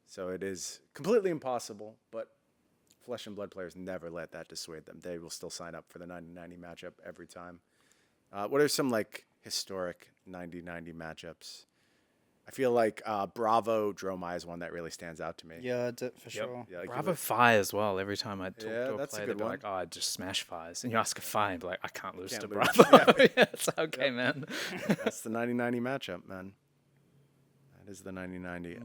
So it is completely impossible, but Flesh and Blood players never let that dissuade them. They will still sign up for the 90-90 matchup every time. What are some like historic 90-90 matchups. I feel like Bravo Dromai is one that really stands out to me. Yeah, it did for sure. Yeah, like you Bravo were- Fire as well. Every time I talk Yeah, to a that's a player, good they'd be one. like, "Oh, I just smash fires." And you ask a Fire, and be like, "I can't lose Can't to lose. Bravo." Yeah, it's okay, man. That's the 90-90 matchup, man. That is the 90-90.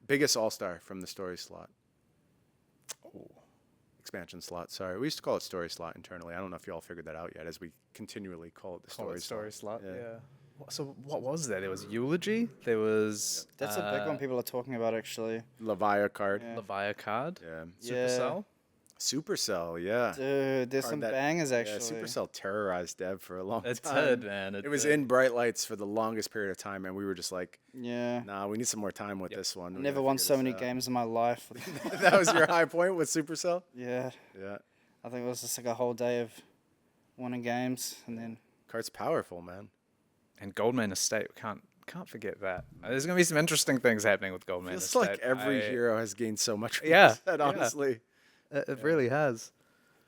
Biggest all-star from the story slot. Expansion slot, sorry. We used to call it story slot internally. I don't know if you all figured that out yet, as we continually call it the story slot. Yeah. So what was there? There was Eulogy. There was That's a big one people are talking about, actually. Levia card. Yeah. Levia card. Yeah. Supercell. Supercell, yeah. Dude, there's Card some that- bangers, Yeah, actually. Supercell terrorized Dev for a long It time. did, man. It was in bright lights for the longest period of time, and we were just like, Yeah. nah, we need some more time with this one. I We never gotta won figure so this many out." games in my life. That was your high point with Supercell? Yeah. Yeah. I think it was just like a whole day of winning games, and then Card's powerful, man. And Goldman Estate. Can't forget that. There's gonna be some interesting things happening with Goldman Feels Estate. like every hero has gained so much from Yeah, this set, yeah. honestly. It really has.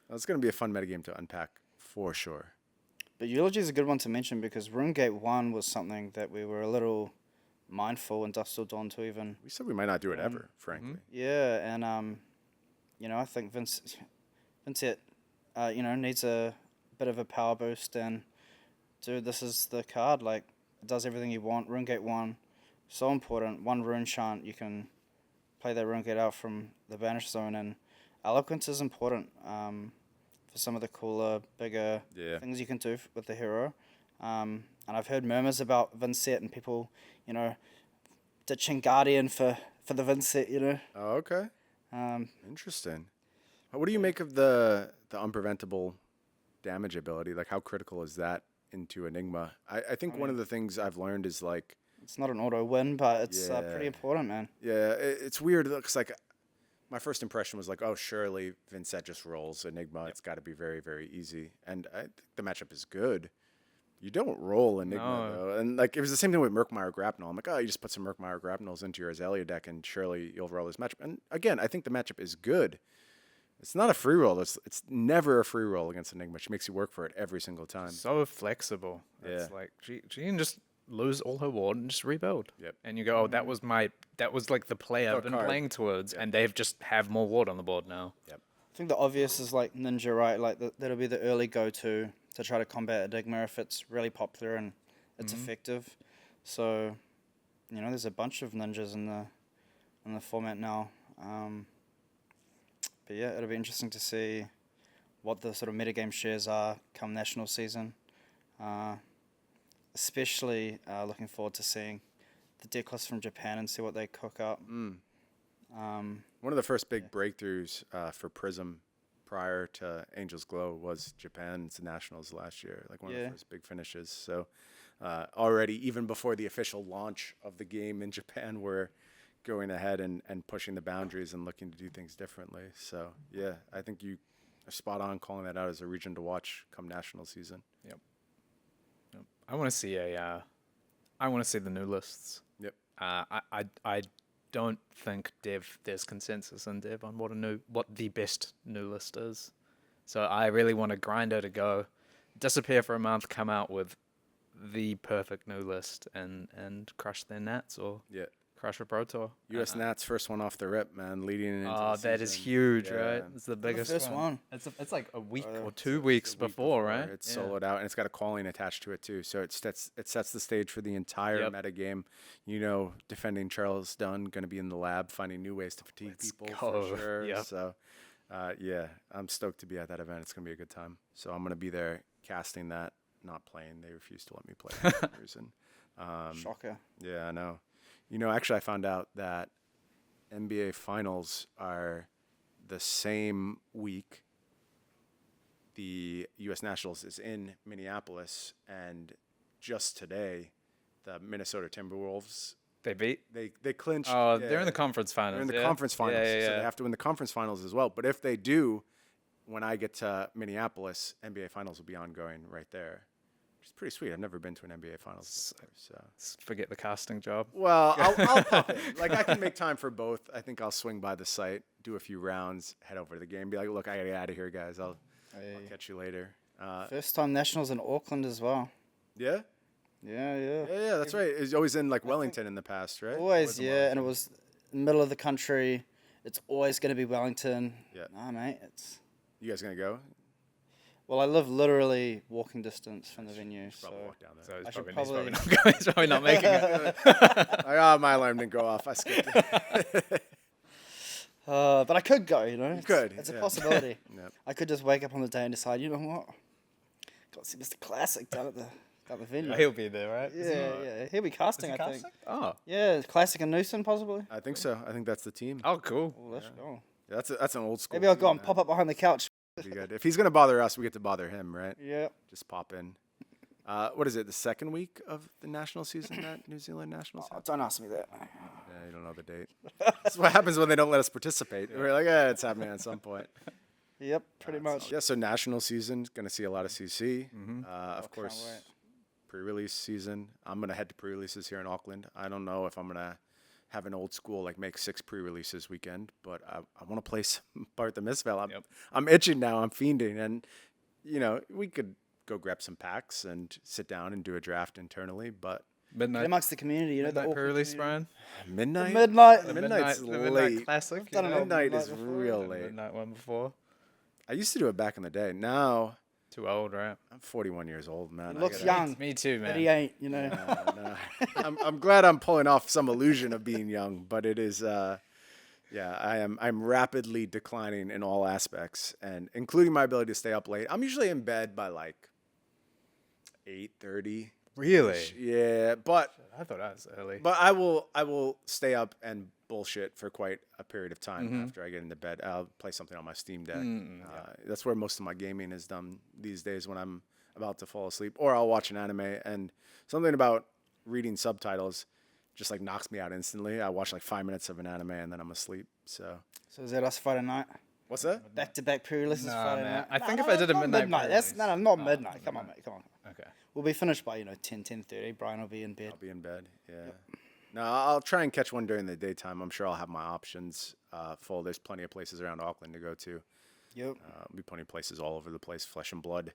Well, it's going to be a fun metagame to unpack, for sure. But Eulogy is a good one to mention because RuneGate 1 was something that we were a little mindful in Dust Till Dawn to even. We said we might not do it ever, frankly. Yeah, and I think Vincent, needs a bit of a power boost, and dude, this is the card. Like, it does everything you want. RuneGate 1, so important. One rune chant, you can play that RuneGate out from the banish zone, and Eloquence is important. For some of the cooler, bigger things you can do with the hero. And I've heard murmurs about Vincent and people, ditching Guardian for the Vincent, Oh, okay. Um, Interesting. What do you make of the unpreventable damage ability? Like, how critical is that into Enigma? I think one of the things I've learned is, like... It's not an auto win, but it's Yeah. pretty important, man. Yeah, it's weird. It looks like... My first impression was like, oh, surely Vincent just rolls Enigma. It's got to be very, very easy. And I think the matchup is good. You don't roll Enigma, though. And like it was the same thing with Murkmire Grapnel. I'm like, oh, you just put some Murkmire Grapnels into your Azalea deck, and surely you'll roll this matchup. And again, I think the matchup is good. It's not a free roll. It's never a free roll against Enigma. She makes you work for it every single time. So flexible. It's Yeah. like she can just lose all her ward and just rebuild. Yep. And you go, oh, that was like the play I've been card. playing towards, and they've just have more ward on the board now. Yep. I think the obvious is like Ninja, right? Like that'll be the early go-to to try to combat Enigma if it's really popular and it's effective. So, there's a bunch of ninjas in the format now. But yeah, it'll be interesting to see what the sort of metagame shares are come national season. Especially looking forward to seeing the deck list from Japan and see what they cook up. One of the first big breakthroughs for Prism prior to Angel's Glow was Japan's nationals last year, like one of the first big finishes. So already, even before the official launch of the game in Japan, we're going ahead and pushing the boundaries and looking to do things differently. So yeah, I think you are spot on calling that out as a region to watch come national season. Yep. I want to see the new lists. Yep. I don't think there's consensus in Dev on what the best new list is. So I really want a grinder to go disappear for a month, come out with the perfect new list and crush their Nats or crush a Pro Tour. US Nats first one off the rip, man, leading into Oh, the that is season. huge, Yeah. right? It's the biggest first one. It's like a week or 2 weeks The week before, right? It's soloed out, and it's got a calling attached to it too. So it sets the stage for the entire Yep. metagame. Defending Charles Dunn, going to be in the lab, finding new ways to fatigue people go. for sure. Yep. So, I'm stoked to be at that event. It's going to be a good time. So I'm going to be there casting that, not playing. They refuse to let me play for some reason. Shocker. Yeah, I know. Actually, I found out that NBA Finals are the same week. The U.S. Nationals is in Minneapolis, and just today, the Minnesota Timberwolves They beat. they clinched. Oh, they're in the conference finals. They're in the yeah? conference finals, Yeah, yeah, so yeah. they have to win the conference finals as well. But if they do, when I get to Minneapolis, NBA Finals will be ongoing right there. Which is pretty sweet. I've never been to an NBA Finals before, so. Forget the casting job. Well, I'll pop in. Like, I can make time for both. I think I'll swing by the site, do a few rounds, head over to the game, be like, look, I gotta get out of here, guys. I'll catch you later. First time nationals in Auckland as well. Yeah? Yeah. That's right. It's always in like Wellington in the past, right? Always, yeah. And it was middle of the country. It's always going to be Wellington. Yeah. Nah, mate. It's You guys gonna go? well, I live literally walking distance from the venue, so Probably walk down there. So I he's should probably, probably- not going. He's probably not making it. My alarm didn't go off. I skipped it. but I could go. You know, it's, could, It's yeah. a possibility. Yep. I could just wake up on the day and decide, you know what, got to see Mr. Classic down at the venue. He'll be there, right? Yeah. He'll be casting, I think. Oh. Yeah, Classic and Newson possibly. I think so. I think that's the team. Oh, cool. Well, let's go. Yeah, that's an old school. Maybe I'll go team, and man. pop up behind the couch. Be good. If he's gonna bother us, we get to bother him, right? Yeah. Just pop in. What is it? The second week of the national season that New Zealand Nationals Oh, have? don't ask me that. Yeah, you don't know the date. That's what happens when they don't let us participate. We're like, it's happening at some point. Yep, pretty much. Yeah, so national season, gonna see a lot of CC. Mm-hmm. Of can't course, wait. pre-release season. I'm gonna head to pre-releases here in Auckland. I don't know if I'm gonna have an old school like make 6 pre-releases weekend, but I want to play some part the Mistveil. I'm itching now. I'm fiending, and we could go grab some packs and sit down and do a draft internally. But Get Midnight. amongst the community, you know, the Midnight Auckland pre-release, community. Brian. midnight, Midnight. midnight's the late. Midnight Classic. done it all Midnight is midnight before. real The late. Midnight one before. I used to do it back in the day. Now Too old, right? I'm 41 years old, man. I Looks gotta- young, Me too, but man. he ain't, you know. No. I'm glad I'm pulling off some illusion of being young, but it is I'm rapidly declining in all aspects, and including my ability to stay up late. I'm usually in bed by like 8:30. Really? Yeah, but I thought I was early. I will stay up and bullshit for quite a period of time Mm-hmm. after I get into bed. I'll play something on my Steam Deck. That's where most of my gaming is done these days when I'm about to fall asleep, or I'll watch an anime. And something about reading subtitles just like knocks me out instantly. I watch like 5 minutes of an anime and then I'm asleep. So So is that us Friday night? what's that? Back-to-back pre-releases Nah, Friday man. night? I think if no, I did a not midnight That's pre-release. not midnight. Come on, mate. Come on. Okay. We'll be finished by 10:30. Brian will be in bed. I'll be in bed. Yeah. No, I'll try and catch one during the daytime. I'm sure I'll have my options full. There's plenty of places around Auckland to go to. Yep. Be plenty of places all over the place. Flesh and Blood.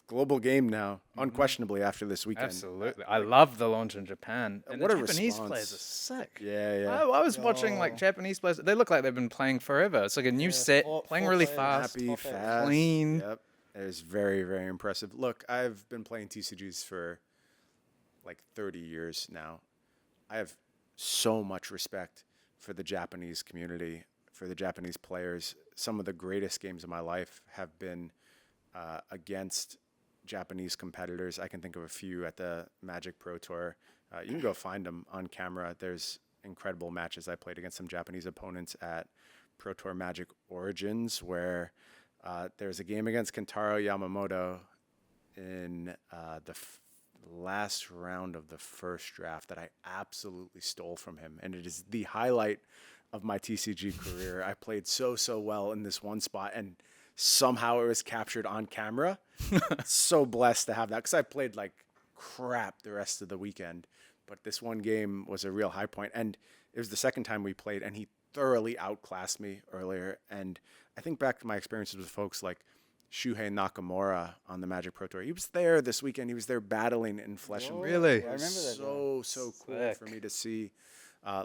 Global game now, unquestionably after this weekend. Absolutely. I love the launch in Japan. And what the a Japanese response. players are sick. Yeah. I was watching like Japanese players. They look like they've been playing forever. It's like a new set, playing four really players. fast. Happy, top fast, clean. Yep, it is very, very impressive. Look, I've been playing TCGs for like 30 years now. I have so much respect for the Japanese community, for the Japanese players. Some of the greatest games of my life have been against Japanese competitors. I can think of a few at the Magic Pro Tour. You can go find them on camera. There's incredible matches I played against some Japanese opponents at Pro Tour Magic Origins, where there's a game against Kentaro Yamamoto in the last round of the first draft that I absolutely stole from him, and it is the highlight of my TCG career. I played so well in this one spot, and somehow it was captured on camera. So blessed to have that, because I played like crap the rest of the weekend, but this one game was a real high point, and it was the second time we played, and he thoroughly outclassed me earlier. And I think back to my experiences with folks like Shuhei Nakamura on the Magic Pro Tour. He was there this weekend. He was there battling in flesh and blood. Really? It was I remember that so cool Sick. for me to see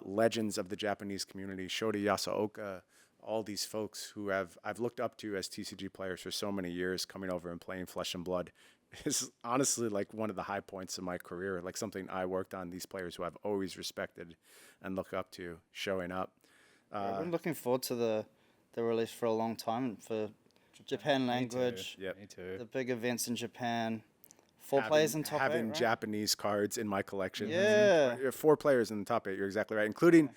legends of the Japanese community, Shota Yasuoka, all these folks who I've looked up to as TCG players for so many years, coming over and playing Flesh and Blood is honestly like one of the high points of my career, like something I worked on. These players who I've always respected and look up to showing up. I've been looking forward to the release for a long time, for Japan language, Yep. Me too. the big events in Japan. 4 players in top 8, having right? Japanese cards in my collection. Yeah. 4 players in the top 8. You're exactly right, including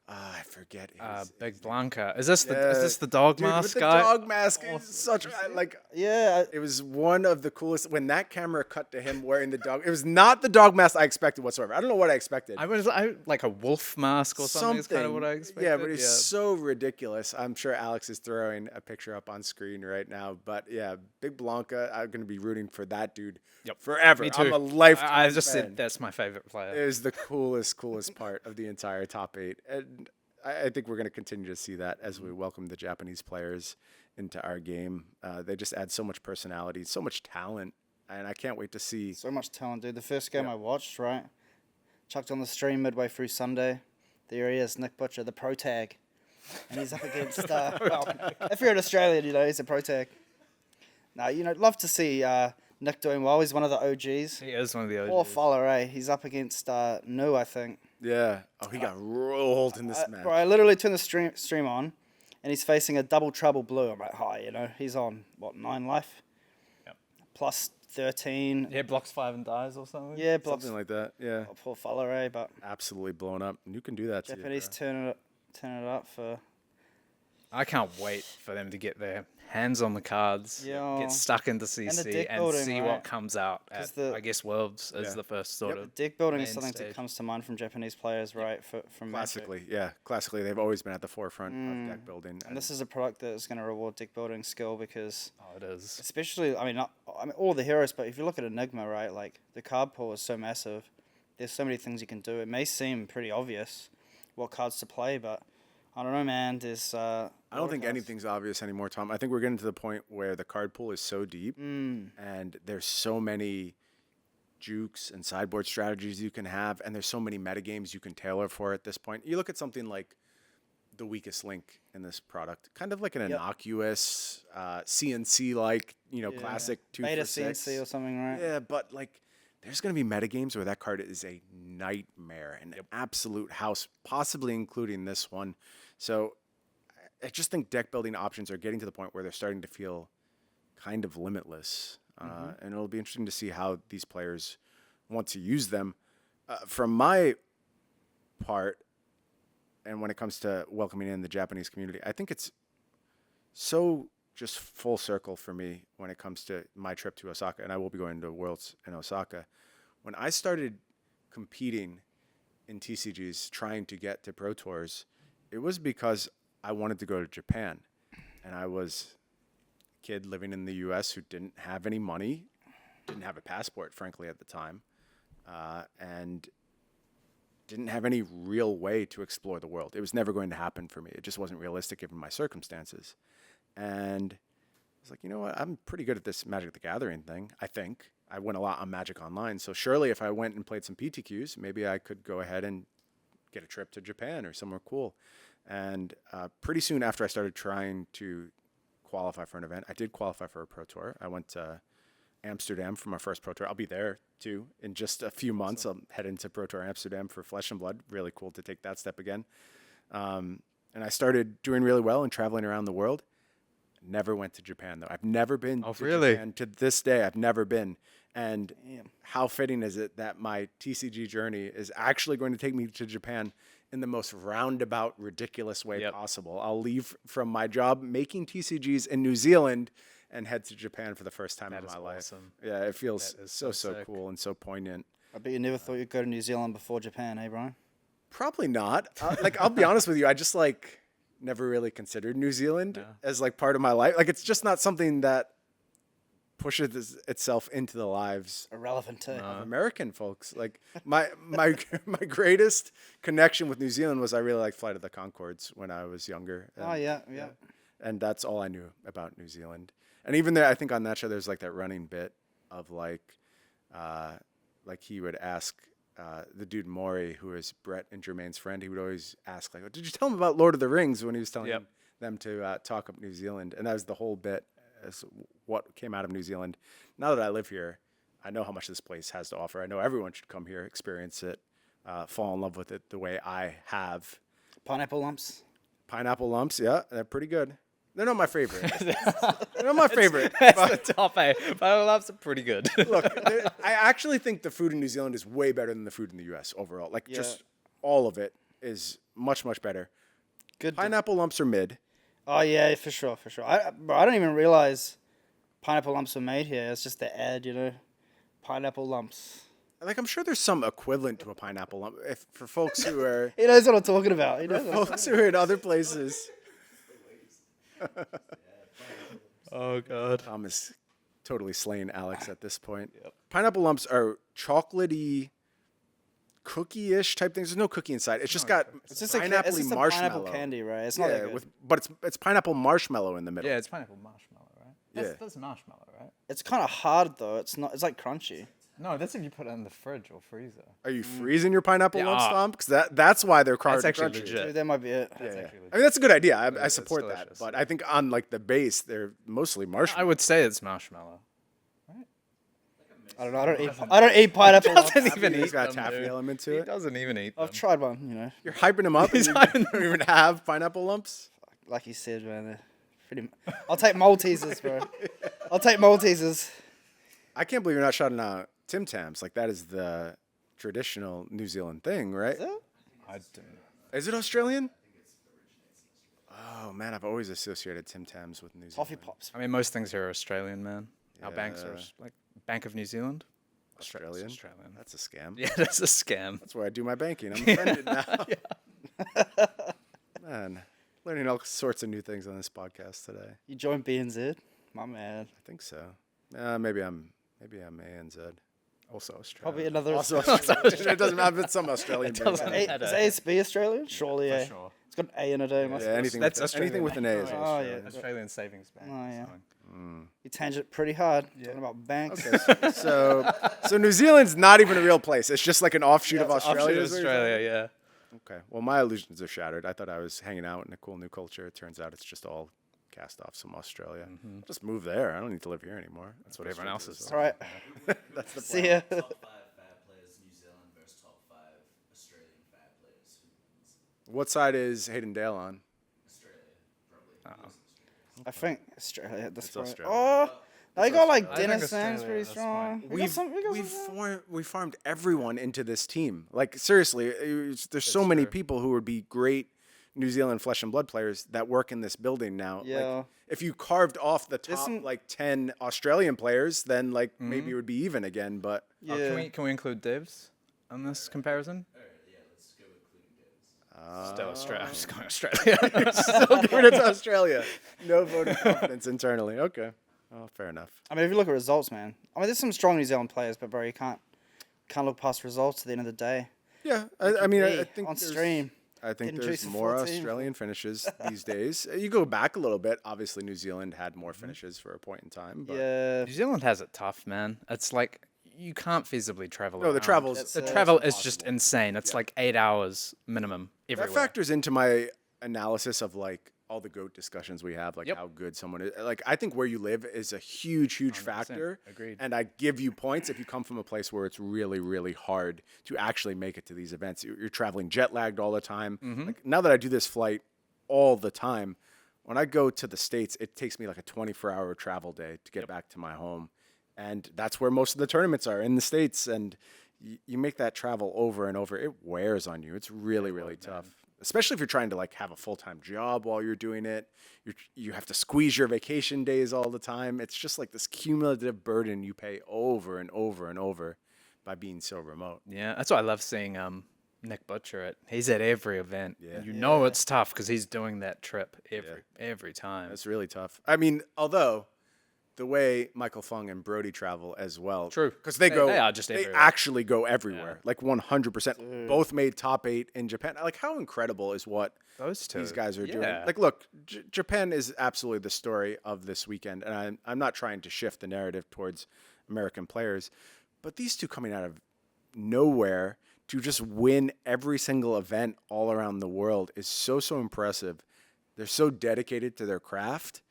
I forget his Big Blanca. Is this the Yeah. dog Dude, mask with the guy? dog mask is such like Yeah. it was one of the coolest when that camera cut to him wearing the dog. It was not the dog mask I expected whatsoever. I don't know what I expected. I was like a wolf mask or something. Is kind of what I expected. Yeah, but it's so ridiculous. I'm sure Alex is throwing a picture up on screen right now. But yeah, Big Blanca, I'm going to be rooting for that dude forever. Me too. I'm a lifetime I just fan. said that's my favorite player. It is the coolest part of the entire top 8. And I think we're going to continue to see that as we welcome the Japanese players into our game. They just add so much personality, so much talent and I can't wait to see. So much talent, dude. The first game Yeah. I watched, right? Chucked on the stream midway through Sunday. There he is, Nick Butcher, the pro tag. And he's up against, well, if you're an Australian, you know, he's a pro tag. Now, you know, love to see Nick doing well. He's one of the OGs. He is one of the OGs. Poor fella, eh? He's up against Nu, I think. Yeah. Oh, he got rolled in this match. Bro, I literally turned the stream on, and he's facing a double trouble blue. I'm like, hi, you know, he's on, what, 9 life? Yep. Plus 13. Yeah, blocks 5 and dies or something. Yeah, blocks. Something like that. Yeah. Oh, poor fella, eh? But Absolutely blown up. And you can do that to you, Japanese bro. turning it up for. I can't wait for them to get their hands on the cards, Yeah. get stuck into CC, deck and building, see right? what comes out 'Cause at, I guess, Worlds as Yeah. the first sort of. Deck building is main something stage. that comes to mind from Japanese players, right? From Magic. Classically, yeah. Classically, they've always been at the forefront of deck building. And this is a product that is going to reward deck building skill because, Oh, it is. especially, I mean, all the heroes, but if you look at Enigma, right, like the card pool is so massive. There's so many things you can do. It may seem pretty obvious what cards to play, but I don't know, man. There's. I don't think anything's obvious anymore, Tom. I think we're getting to the point where the card pool is so deep and there's so many jukes and sideboard strategies you can have, and there's so many metagames you can tailor for at this point. You look at something like the weakest link in this product, kind of like an innocuous CNC-like, you know, classic 2 Beta for 6. CNC or something, right? Yeah, but like there's going to be metagames where that card is a nightmare, an absolute house, possibly including this one. So I just think deck building options are getting to the point where they're starting to feel kind of limitless. And it'll be interesting to see how these players want to use them. From my part, and when it comes to welcoming in the Japanese community, I think it's so just full circle for me when it comes to my trip to Osaka, and I will be going to Worlds in Osaka. When I started competing in TCGs, trying to get to Pro Tours, it was because I wanted to go to Japan, and I was a kid living in the U.S. who didn't have any money, didn't have a passport, frankly, at the time, and didn't have any real way to explore the world. It was never going to happen for me. It just wasn't realistic given my circumstances. And I was like, you know what? I'm pretty good at this Magic the Gathering thing, I think. I win a lot on Magic Online. So surely if I went and played some PTQs, maybe I could go ahead and get a trip to Japan or somewhere cool. And pretty soon after I started trying to qualify for an event, I did qualify for a Pro Tour. I went to Amsterdam for my first Pro Tour. I'll be there too in just a few months. I'll head into Pro Tour Amsterdam for Flesh and Blood. Really cool to take that step again. And I started doing really well and traveling around the world. Never went to Japan though. I've never been to Japan to this day. I've never been. And how fitting is it that my TCG journey is actually going to take me to Japan in the most roundabout, ridiculous way possible. I'll leave from my job making TCGs in New Zealand and head to Japan for the first time in my life. Awesome. Yeah, it feels so sick. cool and so poignant. I bet you never thought you'd go to New Zealand before Japan, eh, Bryan? Probably not. Like, I'll be honest with you. I just never really considered New Zealand as like part of my life. Like, it's just not something that pushes itself into the lives Irrelevant too. of American folks. Like my greatest connection with New Zealand was I really liked Flight of the Conchords when I was younger. Oh yeah. And that's all I knew about New Zealand. And even there, I think on that show, there's like that running bit of like he would ask the dude Maury, who is Brett and Jermaine's friend, he would always ask like, did you tell him about Lord of the Rings when he was telling them to talk up New Zealand? And that was the whole bit as what came out of New Zealand. Now that I live here, I know how much this place has to offer. I know everyone should come here, experience it, fall in love with it the way I have. Pineapple lumps. Pineapple lumps, yeah, they're pretty good. They're not my favorite. They're not my favorite. That's the top eight. But loves are pretty good. Look, I actually think the food in New Zealand is way better than the food in the U.S. overall. Like, just all of it is much, much better. Good. Pineapple lumps are mid. Oh yeah, for sure. I don't even realize pineapple lumps were made here. It's just the ad, you know. Pineapple lumps. Like, I'm sure there's some equivalent to a pineapple lump for folks who are He knows what I'm talking about. He knows what I'm folks who are in other places. Oh god. Tom is totally slaying Alex at this point. Pineapple lumps are chocolatey, cookie-ish type things. There's no cookie inside. It's just got It's just a pineapple marshmallow. pineapple candy, right? It's not that good. But it's pineapple marshmallow in the middle. Yeah, it's pineapple marshmallow, right? Yeah. That's marshmallow, right? It's kind of hard though. It's not. It's like crunchy. No, that's if you put it in the fridge or freezer. Are you freezing your pineapple Yeah, lumps, Tom? Because that's why they're That's crunchy. actually legit. Dude, that might be it. That's Yeah. actually I mean, that's a good idea. I It's support that. delicious, But yeah. I think on like the base, they're mostly marshmallow. I would say it's marshmallow. I don't know. I don't eat pineapple. Doesn't Even even it's eat got them, taffy dude. element to He it. doesn't even eat I've them. tried one. You know, You're hyping them up. And you don't even have pineapple lumps. like you said, man. They're pretty. I'll take Maltesers, bro. I'll take Maltesers. I can't believe you're not shouting out Tim Tams. Like that is the traditional New Zealand thing, right? Is it? I don't. Is it Australian? Oh man, I've always associated Tim Tams with New Zealand. Toffee pops. I mean, most things are Australian, man. Our banks are Yeah. like Bank of New Zealand. Australian. Australian. That's a scam. Yeah, that's a scam. That's where I do my banking. I'm offended now. Man, learning all sorts of new things on this podcast today. You joined BNZ, my man. I think so. Maybe I'm ANZ. Also Australian. Probably another. Also Australian. It doesn't matter if it's some Australian. doesn't base. matter. Is ASB Australian? Surely, yeah. sure. It's got an A in it. It must Yeah, be. anything That's with, anything with an A is Oh, Australian. yeah. Australian Savings Bank. Oh, yeah. something. You tangent pretty hard. Talking about banks. Okay, so New Zealand's not even a real place. It's just like an offshoot of it's an Australia. Australia, is what you're saying? Australia, yeah. Okay. Well, my illusions are shattered. I thought I was hanging out in a cool new culture. It turns out it's just all cast off from Australia. Just move there. I don't need to live here anymore. That's what everyone else is All right. That's the See ya. Top 5 fab players, New Zealand versus top 5 Australian fab players. Who wins? What side is Hayden Dale on? Australia, probably. I think Australia at this It's point. Australia. Oh, they got like I think Dennis Australia Sands pretty at this strong. point. We got some. We farmed everyone into this team. Like seriously, there's so many true. people who would be great New Zealand flesh and blood players that work in this building now. Yeah. Like, if you carved off the top some- like 10 Australian players, then like maybe it would be even again. But Yeah. Oh, can we include divs on this comparison? Yeah, let's go including Davis. Still Australia. I'm just going Australia. still giving it to Australia. No voting confidence internally. Okay. Oh, fair enough. I mean, if you look at results, man. I mean, there's some strong New Zealand players, but bro, you can't look past results at the end of the day. Yeah, I mean, I Hey, think on there's- stream. I think getting there's juice for more 14. Australian finishes these days. You go back a little bit. Obviously, New Zealand had more finishes for a point in time. But Yeah. New Zealand has it tough, man. It's like you can't feasibly travel. No, the around. travel's the That's, travel is just insane. It's Yeah. like 8 hours minimum that everywhere. factors into my analysis of like all the GOAT discussions we have, like Yep. how good someone is. Like I think where you live is a huge 100%. factor. Agreed. And I give you points if you come from a place where it's really, really hard to actually make it to these events. You're traveling jet lagged all the time. Like now that I do this flight all the time, when I go to the States, it takes me like a 24-hour travel day to get back to my home. And that's where most of the tournaments are, in the States. And you make that travel over and over. It wears on you. It's really, really tough. Especially if you're trying to like have a full-time job while you're doing it. You have to squeeze your vacation days all the time. It's just like this cumulative burden you pay over and over and over by being so remote. Yeah, that's why I love seeing Nick Butcher at. He's at every event. Yeah. You know it's tough because he's doing that trip every time. It's really tough. I mean, although the way Michael Fung and Brody travel as well. True. Because they are just they everywhere. actually go everywhere. Like 100%. Both made top 8 in Japan. Like how incredible is what Those two. these guys are doing. Yeah. Like, look, Japan is absolutely the story of this weekend, and I'm not trying to shift the narrative towards American players, but these two coming out of nowhere to just win every single event all around the world is so impressive. They're so dedicated to their craft.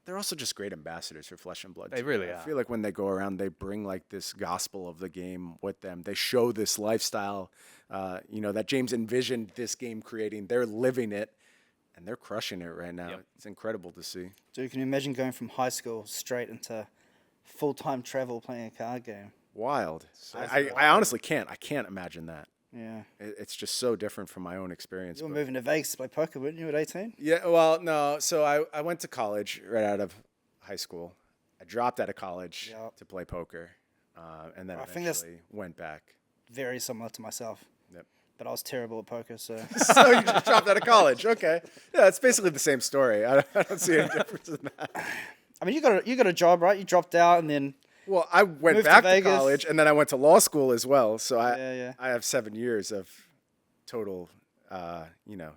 They're also just great ambassadors for Flesh and Blood. They too. really I are. feel like when they go around, they bring like this gospel of the game with them. They show this lifestyle, that James envisioned this game creating. They're living it, and they're crushing it right now. Yep. It's incredible to see. Dude, can you imagine going from high school straight into full-time travel playing a card game? Wild. I honestly can't. I can't imagine that. Yeah. It's just so different from my own experience. You were but- moving to Vegas to play poker, weren't you, at 18? Yeah, well, no. So I went to college right out of high school. I dropped out of college Yep. to play poker, and then I think that's- eventually went back. Very similar to myself. Yep. But I was terrible at poker, so... So you just dropped out of college. Okay. Yeah, it's basically the same story. I don't see any difference in that. I mean, you got a job, right? You dropped out and then... Well, I went Moved to back to Vegas. college, and then I went to law school as well. So Yeah. I have 7 years of total,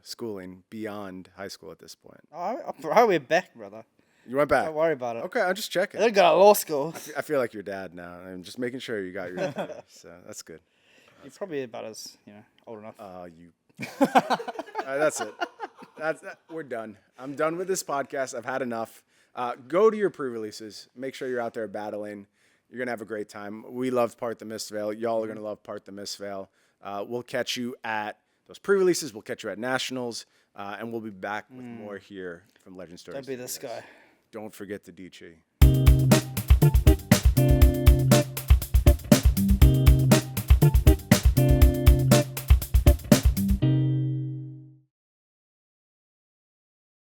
schooling beyond high school at this point. Oh, we're back, brother. You went back. Don't worry about it. Okay, I'm just checking. I didn't go to law school. I feel like your dad now. I'm just making sure you got your degree, so that's good. You're probably about as old enough. That's it. We're done. I'm done with this podcast. I've had enough. Go to your pre-releases. Make sure you're out there battling. You're gonna have a great time. We loved Part the Mistveil. Y'all are gonna love Part the Mistveil. We'll catch you at those pre-releases. We'll catch you at nationals, and we'll be back with more here from Legend Stories. Don't be this guy. Don't forget the DG.